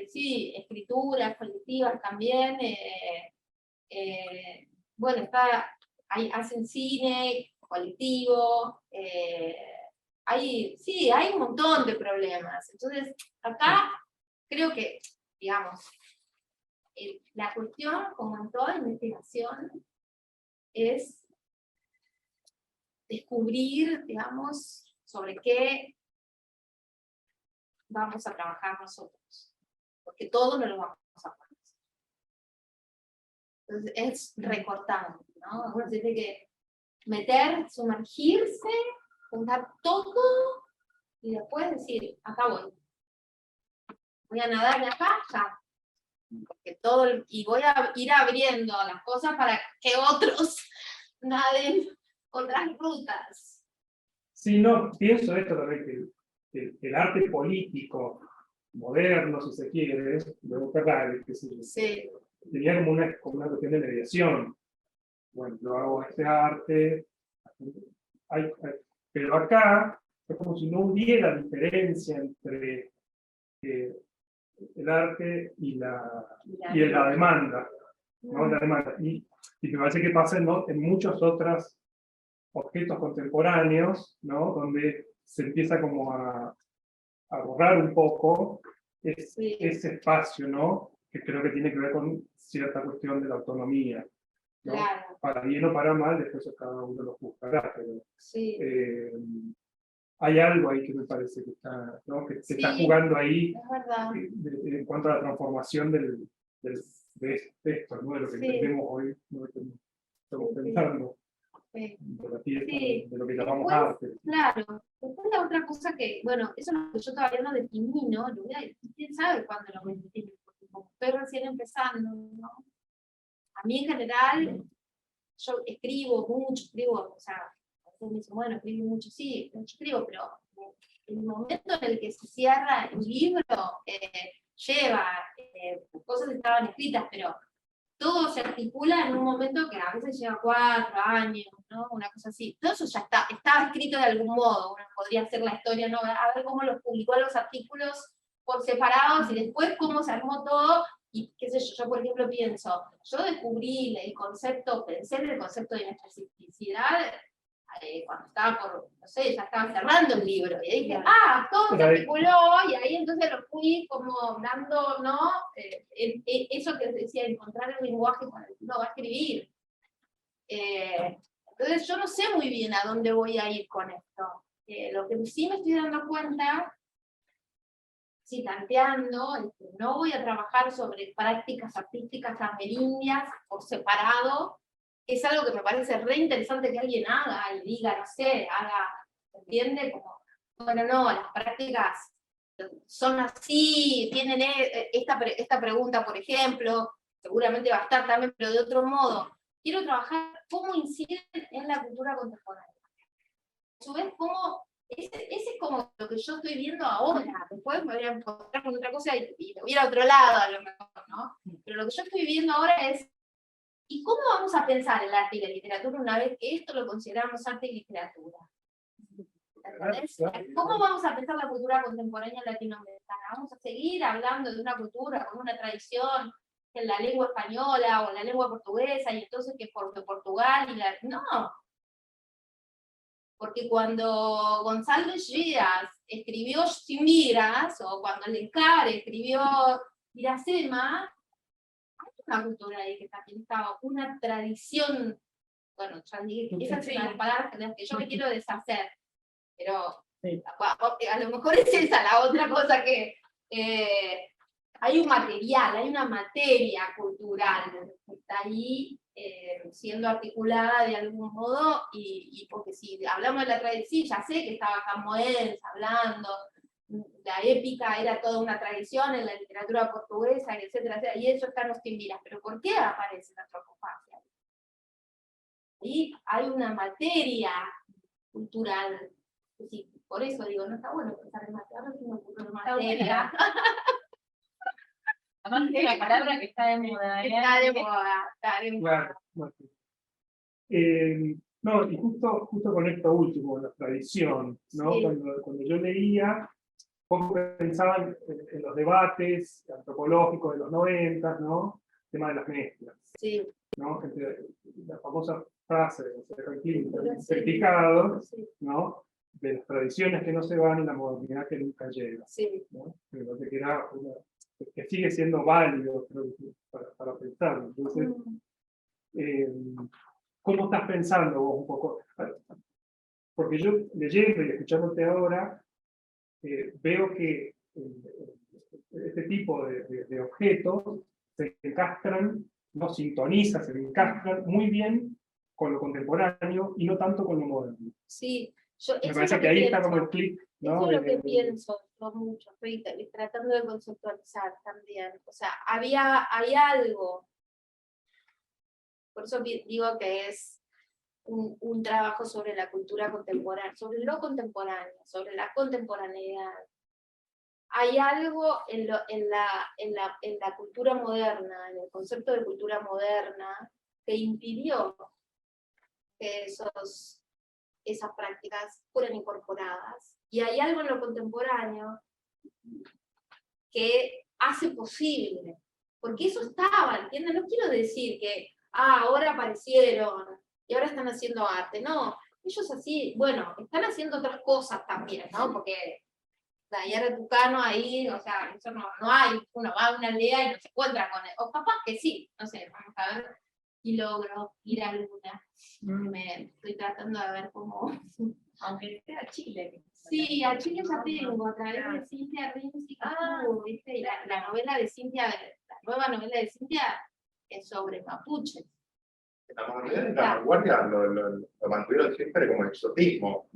sí, escrituras colectivas también. Bueno, hacen cine colectivo, hay un montón de problemas. Entonces, acá creo que, digamos, la cuestión, como en toda investigación, es descubrir, digamos, sobre qué vamos a trabajar nosotros, porque todo no lo vamos a poner. Entonces es recortando, ¿no? Uno se tiene que meter, sumergirse, juntar todo y después decir, acá voy a nadarme acá, ya. Porque y voy a ir abriendo las cosas para que otros naden otras rutas. Sí, no, pienso esto también, que el arte político, moderno, si se quiere, luego Ferrari, que Sí. tenía como una cuestión de mediación. Bueno, yo hago este arte, pero acá es como si no hubiera diferencia entre el arte y la demanda, ¿no? La demanda. Y me parece que pasa en muchos otros objetos contemporáneos, ¿no? Donde se empieza como a borrar un poco ese espacio, ¿no? Que creo que tiene que ver con cierta cuestión de la autonomía, ¿no? Claro. Para bien o para mal, después cada uno lo juzgará, pero Sí. hay algo ahí que me parece que está, ¿no? Que se está jugando ahí es verdad. en cuanto a la transformación de esto, ¿no? De lo que entendemos hoy, ¿no? Que estamos pensando. Sí. De la pieza, Sí. de lo que llamamos Después, arte. Claro. Después la otra cosa que, bueno, eso es lo que yo todavía no definí, ¿no? ¿Quién sabe cuándo lo voy a definir? Porque como estoy recién empezando, ¿no? A mí en general, yo escribo mucho, o sea, a veces me dicen, bueno, escribo mucho, sí, yo escribo, pero el momento en el que se cierra el libro lleva, cosas estaban escritas, pero todo se articula en un momento que a veces lleva 4 años, ¿no? Una cosa así. Todo eso ya estaba escrito de algún modo, uno podría hacer la historia, ¿no? A ver cómo los publicó los artículos por separados y después cómo se armó todo. Y qué sé yo, por ejemplo pienso, yo descubrí pensé en el concepto de inespacificidad cuando estaba no sé, ya estaba cerrando el libro, y dije, todo se articuló, y ahí entonces lo fui como dando, ¿no? Eso que les decía, encontrar el lenguaje con el que uno va a escribir. Entonces yo no sé muy bien a dónde voy a ir con esto. Lo que sí me estoy dando cuenta, sí, tanteando, es que no voy a trabajar sobre prácticas artísticas amerindias por separado. Es algo que me parece re interesante que alguien haga y diga, no sé, ¿entiende? Como, bueno, no, las prácticas son así, tienen esta pregunta, por ejemplo, seguramente va a estar también, pero de otro modo. Quiero trabajar cómo inciden en la cultura contemporánea. A su vez, cómo ese es como lo que yo estoy viendo ahora. Después me voy a encontrar con otra cosa y me voy a ir a otro lado, a lo mejor, ¿no? Pero lo que yo estoy viendo ahora es ¿Y cómo vamos a pensar el arte y la literatura una vez que esto lo consideramos arte y literatura? ¿Entendés? ¿Cómo vamos a pensar la cultura contemporánea latinoamericana? ¿Vamos a seguir hablando de una cultura con una tradición en la lengua española o en la lengua portuguesa, y entonces que porque Portugal y la... No. Porque cuando Gonzalo Díaz escribió Sin Miras, o cuando Lencar escribió Iracema, hay una cultura ahí que también estaba, una tradición, bueno, ya dije, esas son las palabras de las que yo me quiero deshacer, pero a lo mejor es esa la otra cosa que hay un material, hay una materia cultural que está ahí siendo articulada de algún modo, y porque si hablamos de la tradición, ya sé que estaba Camões hablando, la épica era toda una tradición en la literatura portuguesa, etcétera, etcétera, y eso está en los Timbiras, pero ¿por qué aparece la antropofagia? Ahí hay una materia cultural, sí, por eso digo, no está bueno pensar en materia, sino en materia. Además es una palabra que está de moda. Está de moda, está de moda. Claro. No, y justo con esto último, la tradición, ¿no? Sí. Cuando yo leía, poco pensaba en los debates antropológicos de los 90, ¿no? El tema de las mezclas, Sí. ¿no? La famosa frase de Sí. certificado, Sí. ¿no? De las tradiciones que no se van y la modernidad que nunca llega, Sí. ¿no? Que sigue siendo válido, creo, para pensarlo. Entonces, ¿cómo estás pensando vos un poco? Porque yo, leyendo y escuchándote ahora, veo que este tipo de objetos se encastran, no sintonizan, se encastran muy bien con lo contemporáneo y no tanto con lo moderno. Sí. Me parece que ahí está como el clic, ¿no? Eso es lo que pienso yo mucho, estoy tratando de conceptualizar también. O sea, hay algo, por eso digo que es un trabajo sobre la cultura contemporánea, sobre lo contemporáneo, sobre la contemporaneidad. Hay algo en la cultura moderna, en el concepto de cultura moderna, que impidió que esas prácticas fueran incorporadas. Y hay algo en lo contemporáneo que hace posible, porque eso estaba, ¿entienden? No quiero decir que ahora aparecieron y ahora están haciendo arte, no, ellos así, bueno, están haciendo otras cosas también, ¿no? Porque Dayara Tucano ahí, o sea, eso no hay, uno va a una aldea y no se encuentra con él, o capaz que sí, no sé, vamos a ver, y logro ir a Luna. Me estoy tratando de ver cómo... Aunque sea Chile. Sí, a Chile ya tengo, a través de Cintia Rinzi, ¿viste? Y la novela de Cintia, la nueva novela de Cintia es sobre mapuches. La modernidad y la vanguardia lo mantuvieron siempre como exotismo.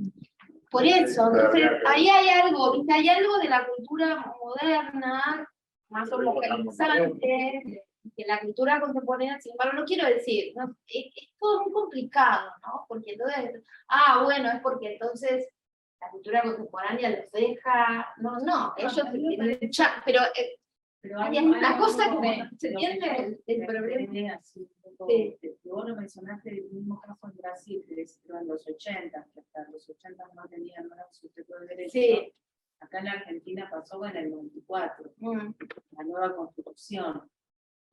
Por eso, entonces, ahí hay algo, ¿viste? Hay algo de la cultura moderna, más homogeneizante, que la cultura contemporánea, sin embargo, no quiero decir, ¿no? Es todo muy complicado, ¿no? Porque entonces, bueno, es porque entonces la cultura contemporánea los deja, no, ellos, pero hay una cosa que se entiende el problema. Sí. Vos lo mencionaste el mismo caso en Brasil, que en los 80, que hasta los 80 no tenían un sujeto de derecho. Sí. Acá en la Argentina pasó en el 94, la nueva constitución.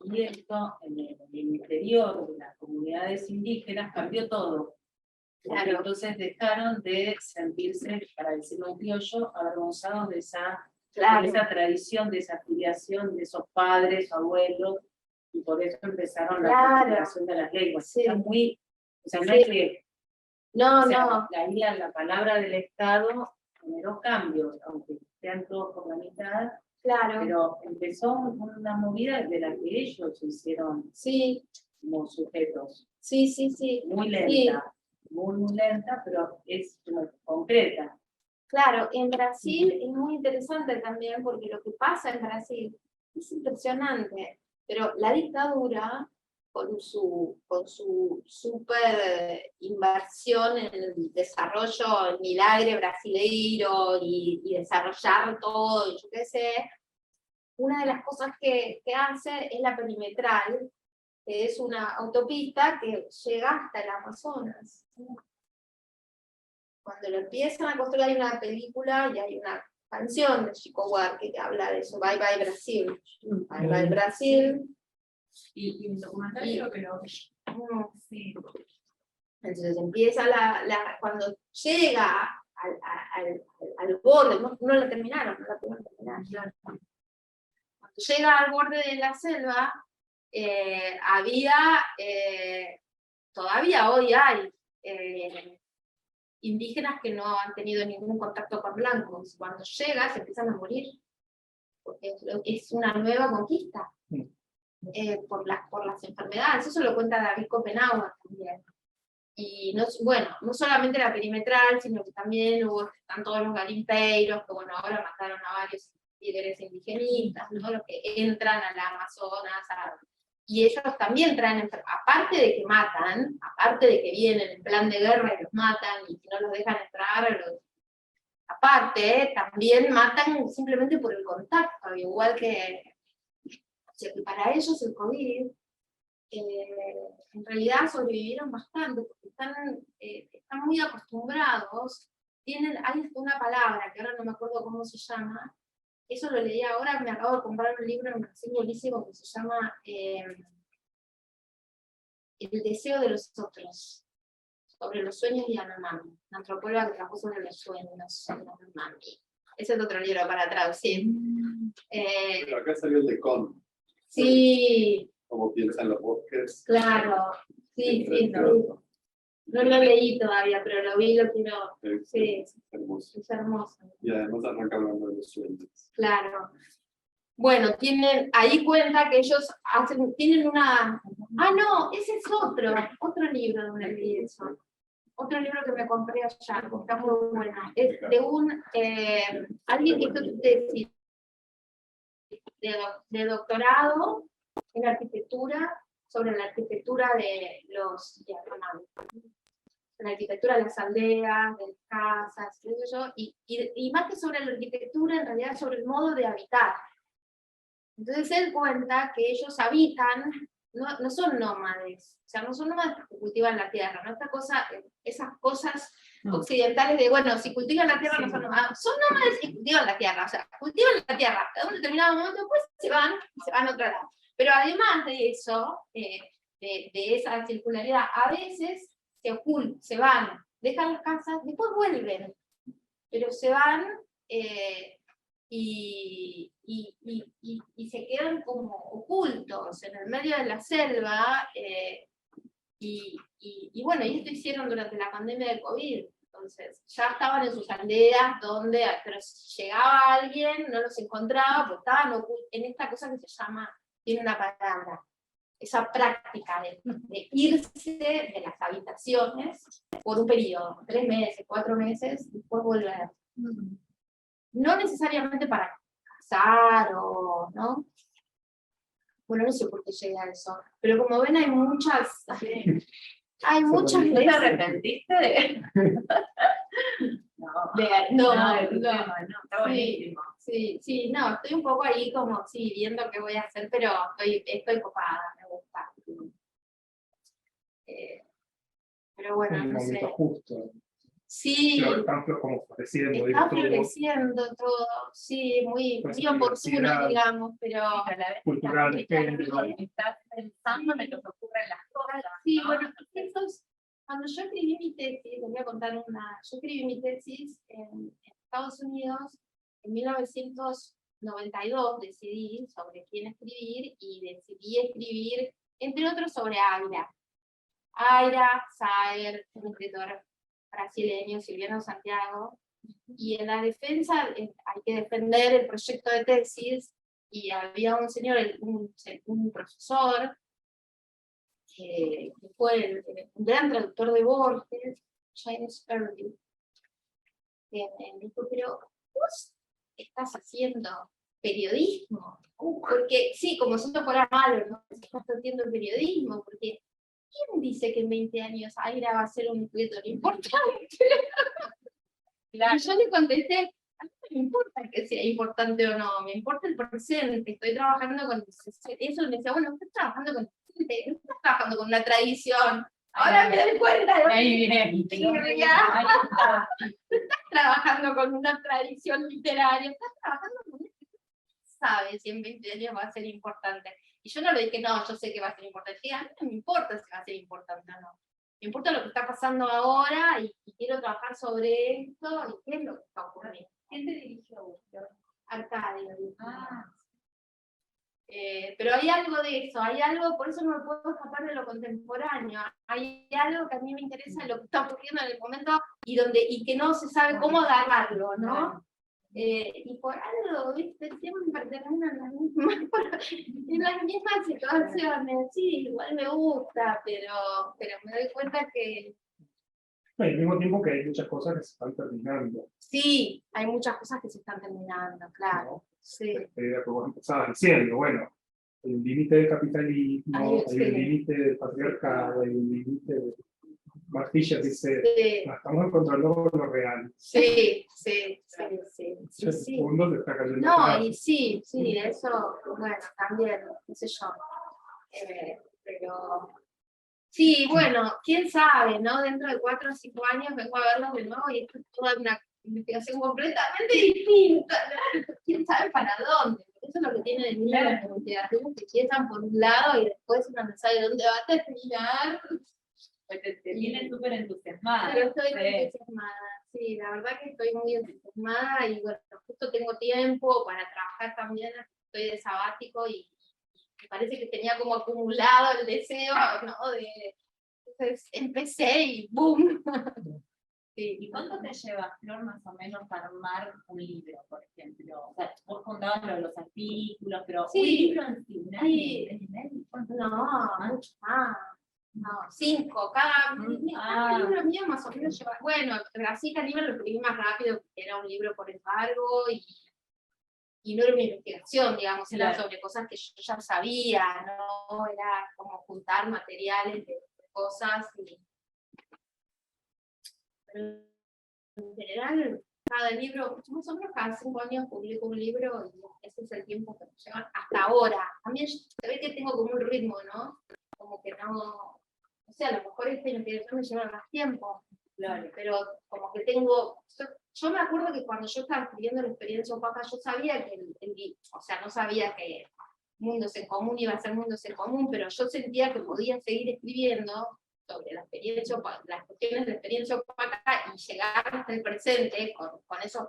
Y esto, en el interior de las comunidades indígenas, cambió todo. Claro. Entonces dejaron de sentirse, para decirlo un criollo, avergonzados de esa tradición, de esa filiación, de esos padres, abuelos, y por eso empezaron la configuración de las lenguas. Sí. Está muy, o sea, no es que la palabra del Estado generó cambios, aunque sean todos por la mitad. Claro. Pero empezó una movida de la que ellos se hicieron como sujetos. Sí. Muy lenta, muy lenta, pero es concreta. Claro, en Brasil es muy interesante también, porque lo que pasa en Brasil es impresionante, pero la dictadura, con su super inversión en el desarrollo, el milagre brasileiro y desarrollar todo, y yo qué sé, una de las cosas que hace es la perimetral, que es una autopista que llega hasta el Amazonas. Cuando lo empiezan a construir hay una película y hay una canción de Chico Buarque que habla de eso, Bye Bye Brasil. Bye Bye Brasil. Y un documental creo que lo sí. Entonces empieza cuando llega al borde, no la terminaron, no la pudieron terminar. Cuando llega al borde de la selva, había, todavía hoy hay, indígenas que no han tenido ningún contacto con blancos. Cuando llega se empiezan a morir, porque es una nueva conquista. Por las enfermedades, eso lo cuenta David Copenhague también. Y no solamente la perimetral, sino que también están todos los garimpeiros, que bueno, ahora mataron a varios líderes indigenistas, ¿no? Los que entran a la Amazonas, y ellos también traen, aparte de que matan, aparte de que vienen en plan de guerra y los matan, y no los dejan entrar, aparte, también matan simplemente por el contacto, igual que para ellos el COVID, en realidad sobrevivieron bastante, porque están muy acostumbrados, hay una palabra, que ahora no me acuerdo cómo se llama, eso lo leí ahora, me acabo de comprar un libro, me parece buenísimo, que se llama El deseo de los otros, sobre los sueños de Yanomami, una antropóloga que trabajó sobre los sueños de Yanomami. Ese es otro libro para traducir. Pero acá salió el de Con. Sí. Cómo piensan los bosques. Claro, sí. No lo leí todavía, pero lo vi, lo quiero. Sí, es hermoso. Es hermoso. Y además arranca hablando de los sueños. Claro. Bueno, ahí cuenta que ellos tienen una... Ah, no, ese es otro libro donde leí eso. Otro libro que me compré allá, que está muy bueno. Es de alguien que hizo su tesis de doctorado en arquitectura, sobre la arquitectura de los Yanomami. La arquitectura de las aldeas, de las casas, y más que sobre la arquitectura, en realidad sobre el modo de habitar. Entonces él cuenta que ellos habitan, no son nómades, o sea, no son nómades que cultivan la tierra, ¿no? Esas cosas occidentales de, bueno, si cultivan la tierra no son nómades, son nómades que cultivan la tierra, o sea, cultivan la tierra, a un determinado momento después se van a otro lado. Pero además de eso, de esa circularidad, a veces se van, dejan las casas, después vuelven, pero se van y se quedan como ocultos en el medio de la selva, y bueno, y esto hicieron durante la pandemia del COVID. Entonces, ya estaban en sus aldeas, pero si llegaba alguien, no los encontraba, porque estaban ocultos en esta cosa que se llama, tiene una palabra, esa práctica de irse de las habitaciones por un periodo, 3 meses, 4 meses, y después volver. No necesariamente para casar ¿no? Bueno, no sé por qué llegué a eso, pero como ven hay muchas... ¿No te arrepentiste de...? No, está buenísimo. Sí, no, estoy un poco ahí como, viendo qué voy a hacer, pero estoy copada, me gusta. Pero bueno, un no momento sé. justo. Sí, Pero están como floreciendo. está floreciendo todo, sí, muy oportuno, digamos, pero... Cultural, Estás pensando en lo que ocurre en las cosas. Sí, bueno, cuando yo escribí mi tesis, les voy a contar yo escribí mi tesis en Estados Unidos en 1992, decidí sobre quién escribir, y decidí escribir, entre otros, sobre Aira Saer, un escritor brasileño, Silviano Santiago, y en la defensa hay que defender el proyecto de tesis, y había un señor, un profesor, que fue un gran traductor de Borges, James Irving, que me dijo, pero vos estás haciendo periodismo, porque sí, como si esto fuera malo, ¿no? Estás haciendo periodismo, porque ¿quién dice que en 20 años Aira va a ser un escritor importante? Claro. Y yo le contesté, a mí no me importa que sea importante o no, me importa el presente, estoy trabajando con eso. Me decía, bueno, estoy trabajando con no estás trabajando con una tradición. Ahora me doy cuenta de Ahí viene. que estás trabajando con una tradición literaria, estás trabajando con una que sabe si en 20 años va a ser importante. Y yo no le dije, no, yo sé que va a ser importante. Dije, a mí no me importa si va a ser importante o no. Me importa lo que está pasando ahora y quiero trabajar sobre esto y qué es lo que está ocurriendo. ¿Quién te dirigió? Arcadio. Pero hay algo de eso, hay algo, por eso no me puedo escapar de lo contemporáneo. Hay algo que a mí me interesa en lo que está ocurriendo en el momento y que no se sabe cómo agarrarlo, ¿no? Y por algo, ¿viste? Siempre terminan en las mismas situaciones. Sí, igual me gusta, pero me doy cuenta que Y al mismo tiempo que hay muchas cosas que se están terminando. sí, hay muchas cosas que se están terminando, claro. ¿No? Sí. Como vos empezabas diciendo, bueno, hay un límite del capitalismo, Ay, hay sí. un límite del patriarcado, hay un límite de... Mark Fisher dice, Sí, "La estamos encontrando con lo real. sí. El mundo te está cayendo No, atrás". y sí, eso, bueno, también, qué sé yo. Pero sí, bueno, quién sabe, ¿no? Dentro de 4 o 5 años vengo a verlos de nuevo y esto es toda una investigación completamente distinta. Quién sabe para dónde. Eso es lo que tiene de mí las investigaciones que empiezan por un lado y después uno no sabe dónde va a terminar. Te tiene súper entusiasmada. Pero estoy muy entusiasmada, sí, la verdad que estoy muy entusiasmada y bueno, justo tengo tiempo para trabajar también, estoy de sabático y me parece que tenía como acumulado el deseo, ¿no? Entonces empecé y ¡boom! Sí. ¿Y cuánto te lleva, Flor, más o menos a armar un libro, por ejemplo? O sea, vos contabas los artículos, pero Sí. un libro en sí, un año, Sí. ¿un año y medio? ¿Cuánto? No, mucho más. No, 5, cada libro mío más o menos lleva, bueno, así el libro lo escribí más rápido, porque era un libro por embargo y no era una investigación, digamos, era sobre cosas que yo ya sabía, no era como juntar materiales de cosas. Pero en general, cada libro, más o menos cada 5 años publico un libro y ese es el tiempo que me lleva hasta ahora. También se ve que tengo como un ritmo, ¿no? Como que no, o sea, a lo mejor esta investigación me lleva más tiempo, Claro. pero como que tengo, yo me acuerdo que cuando yo estaba escribiendo la experiencia opaca, yo sabía que o sea, no sabía que Mundos en Común iba a ser Mundos en Común, pero yo sentía que podía seguir escribiendo sobre la experiencia opaca, las cuestiones de la experiencia opaca y llegar hasta el presente con esos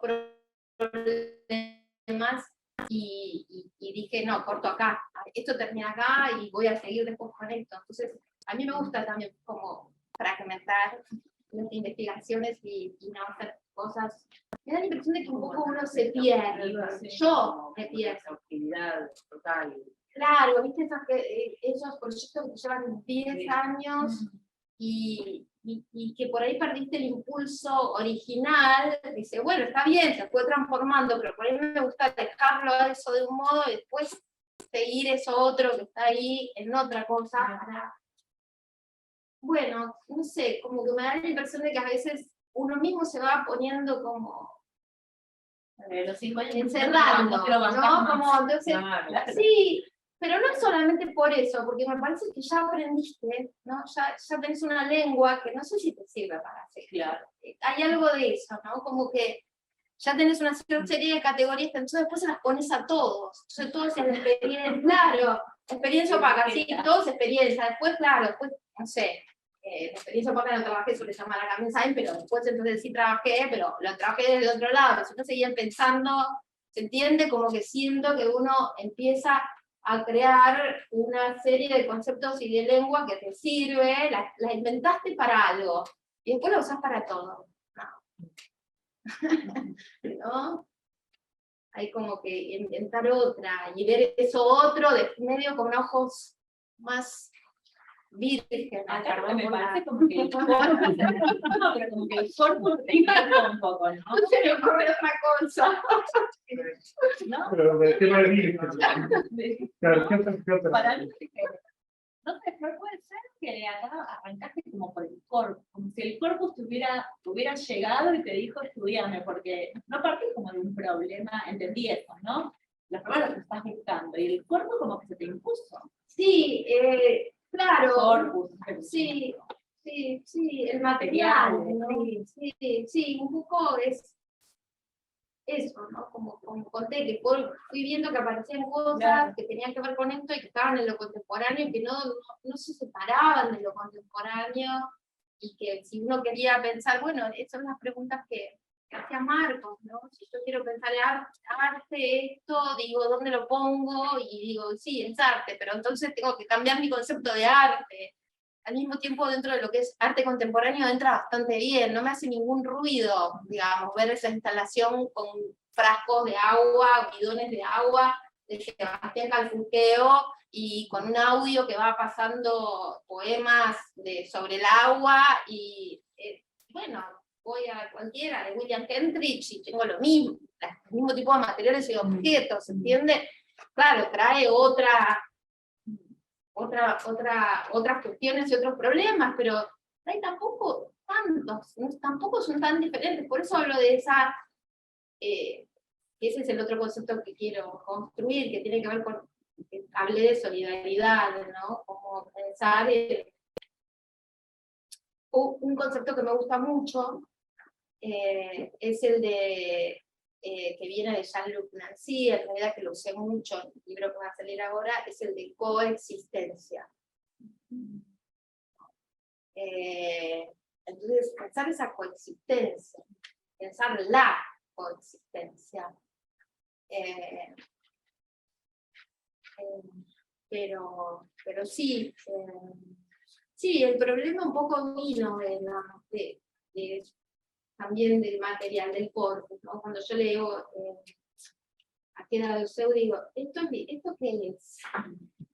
problemas y dije, no, corto acá, esto termina acá y voy a seguir después con esto. Entonces, a mí me gusta también como fragmentar las investigaciones y no hacer cosas. Me da la impresión de que un poco uno se pierde. Yo me pierdo. Actividad total. Claro, viste esos proyectos que llevan 10 años y que por ahí perdiste el impulso original, dice, bueno, está bien, se fue transformando, pero por ahí me gusta dejarlo a eso de un modo y después seguir eso otro que está ahí en otra cosa para... Bueno, no sé, como que me da la impresión de que a veces uno mismo se va poniendo como Los 5 años encerrando, ¿no? Como, entonces, claro. sí, pero no es solamente por eso, porque me parece que ya aprendiste, ¿no? Ya tenés una lengua que no sé si te sirve para hacer. Claro. Hay algo de eso, ¿no? Como que ya tenés una serie de categorías, entonces después se las pones a todos. Entonces todos es experiencia, claro, experiencia opaca, sí, todos experiencia, después, claro, después, no sé, la experiencia opaca no trabajé sobre llamar a Carmen Sainz, pero después entonces sí trabajé, pero lo trabajé desde el otro lado, si no seguían pensando, se entiende como que siento que uno empieza a crear una serie de conceptos y de lengua que te sirve, la inventaste para algo, y después la usás para todo. ¿No? Hay como que inventar otra y ver eso otro de medio con ojos más virgen. Acá me parece como que el corpus, no, pero como que el corpus te encanta un poco, ¿no? No se me ocurre otra cosa. ¿No? Pero del tema de virgen. Claro, ¿qué otra? Para mí, no sé, pero puede ser que acá arrancaste como por el corpus, como si el corpus te hubiera llegado y te dijo estudiame, porque no partís como de un problema, entendí eso, ¿no? Los problemas los estás buscando, y el corpus como que se te impuso. Sí, Claro, corpus. sí, el material, ¿no? Sí, un poco es eso, ¿no? Como conté, que fui viendo que aparecían cosas Claro. que tenían que ver con esto y que estaban en lo contemporáneo, que no se separaban de lo contemporáneo, y que si uno quería pensar, bueno, esas son las preguntas que hacía Marcos, ¿no? Si yo quiero pensar en arte, esto, digo, ¿dónde lo pongo? Y digo, sí, es arte, pero entonces tengo que cambiar mi concepto de arte. Al mismo tiempo, dentro de lo que es arte contemporáneo, entra bastante bien, no me hace ningún ruido, digamos, ver esa instalación con frascos de agua, bidones de agua, de Sebastián Calfuqueo, y con un audio que va pasando poemas sobre el agua, y bueno, voy a cualquiera, de William Kentridge, y tengo lo mismo, el mismo tipo de materiales y objetos, ¿entiende? Claro, trae otras cuestiones y otros problemas, pero hay tampoco tantos, tampoco son tan diferentes, por eso hablo de esa, ese es el otro concepto que quiero construir, que tiene que ver con, que hablé de solidaridad, ¿no? Como pensar, un concepto que me gusta mucho, es el de, que viene de Jean-Luc Nancy, en realidad que lo usé mucho en el libro que va a salir ahora, es el de coexistencia. Entonces, pensar esa coexistencia, pensar la coexistencia, pero sí, sí, el problema un poco vino también del material, del corpus, ¿no? Cuando yo leo a Queda de Seu, digo, ¿esto qué es?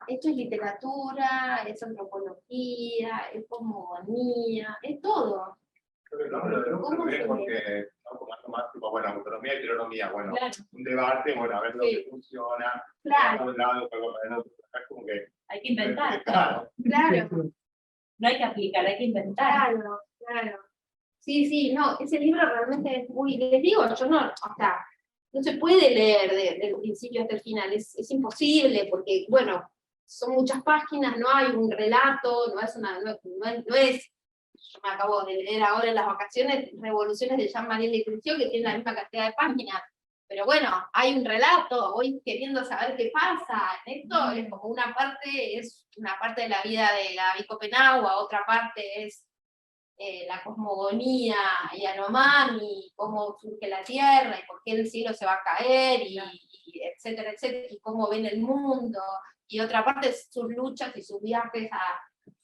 Esto es literatura, es antropología, es cosmogonía, es todo. Creo que no, lo de Luke bien porque no como algo más tipo, bueno, autonomía y heteronomía, bueno, Claro. un debate, bueno, a ver lo que funciona, Claro. por un lado, luego para el otro, es como que... Hay que inventar. Claro. Claro, No hay que aplicar, hay que inventar. claro. Sí, no, ese libro realmente es muy, les digo, yo no, o sea, no se puede leer del principio hasta el final, es imposible, porque, bueno, son muchas páginas, no hay un relato, no es, yo me acabo de leer ahora en las vacaciones, Revoluciones de Jean-Marie Le Crucio, que tiene la misma cantidad de páginas, pero bueno, hay un relato, voy queriendo saber qué pasa, esto es como una parte de la vida de David Copenagua, otra parte es la cosmogonía Yanomami, cómo surge la Tierra, y por qué el cielo se va a caer, y etcétera, etcétera, y cómo ven el mundo, y otra parte es sus luchas y sus viajes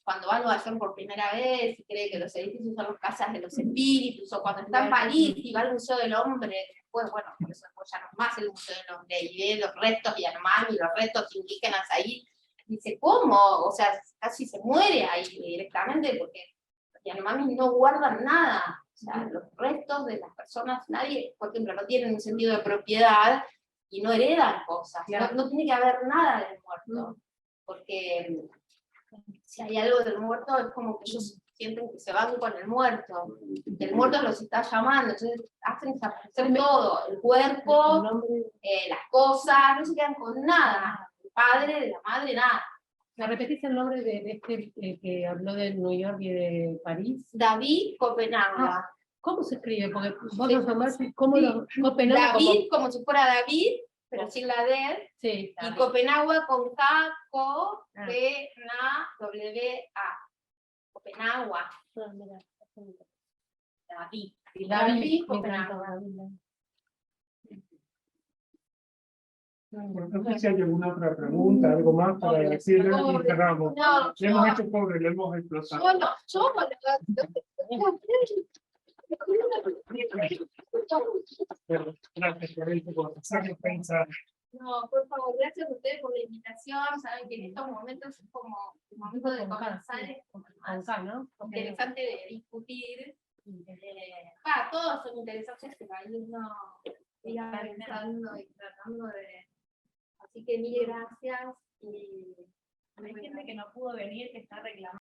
cuando va a Nueva York por primera vez, y cree que los edificios son las casas de los espíritus, o cuando está en París y va al Museo del Hombre, después, bueno, por eso después ya no es más el Museo del Hombre, y ve los restos Yanomami, los restos indígenas ahí, dice, ¿cómo? O sea, casi se muere ahí directamente, porque Yanomami no guardan nada, o sea, los restos de las personas, nadie, por ejemplo, no tienen un sentido de propiedad y no heredan cosas, Claro. no tiene que haber nada del muerto, porque si hay algo del muerto es como que ellos sienten que se van con el muerto los está llamando, entonces hacen desaparecer todo, el cuerpo, las cosas, no se quedan con nada, el padre, de la madre, nada. ¿Me repetís el nombre de este que habló de New York y de París? David Copenagua. ¿Cómo se escribe? Porque vos Sí. lo llamás, ¿cómo lo Copenhague? David, como si fuera David, pero sin la D, Sí. y Copenagua con K, Co, P, Na, W, A. Copenagua. David. David me Copenagua. encantó. No sé si hay alguna otra pregunta, algo más para decirle y cerramos. No, Le hemos hecho pobre, le hemos explotado. Gracias, Florencia, por hacernos pensar. No, por favor, gracias a ustedes por la invitación. Saben que en estos momentos es como el momento de conversar, es como más ¿no? interesante de discutir. Todos son interesantes, pero ahí uno siga pensando y tratando de... Así que mil gracias. Y hay gente que no pudo venir, que está reclamando.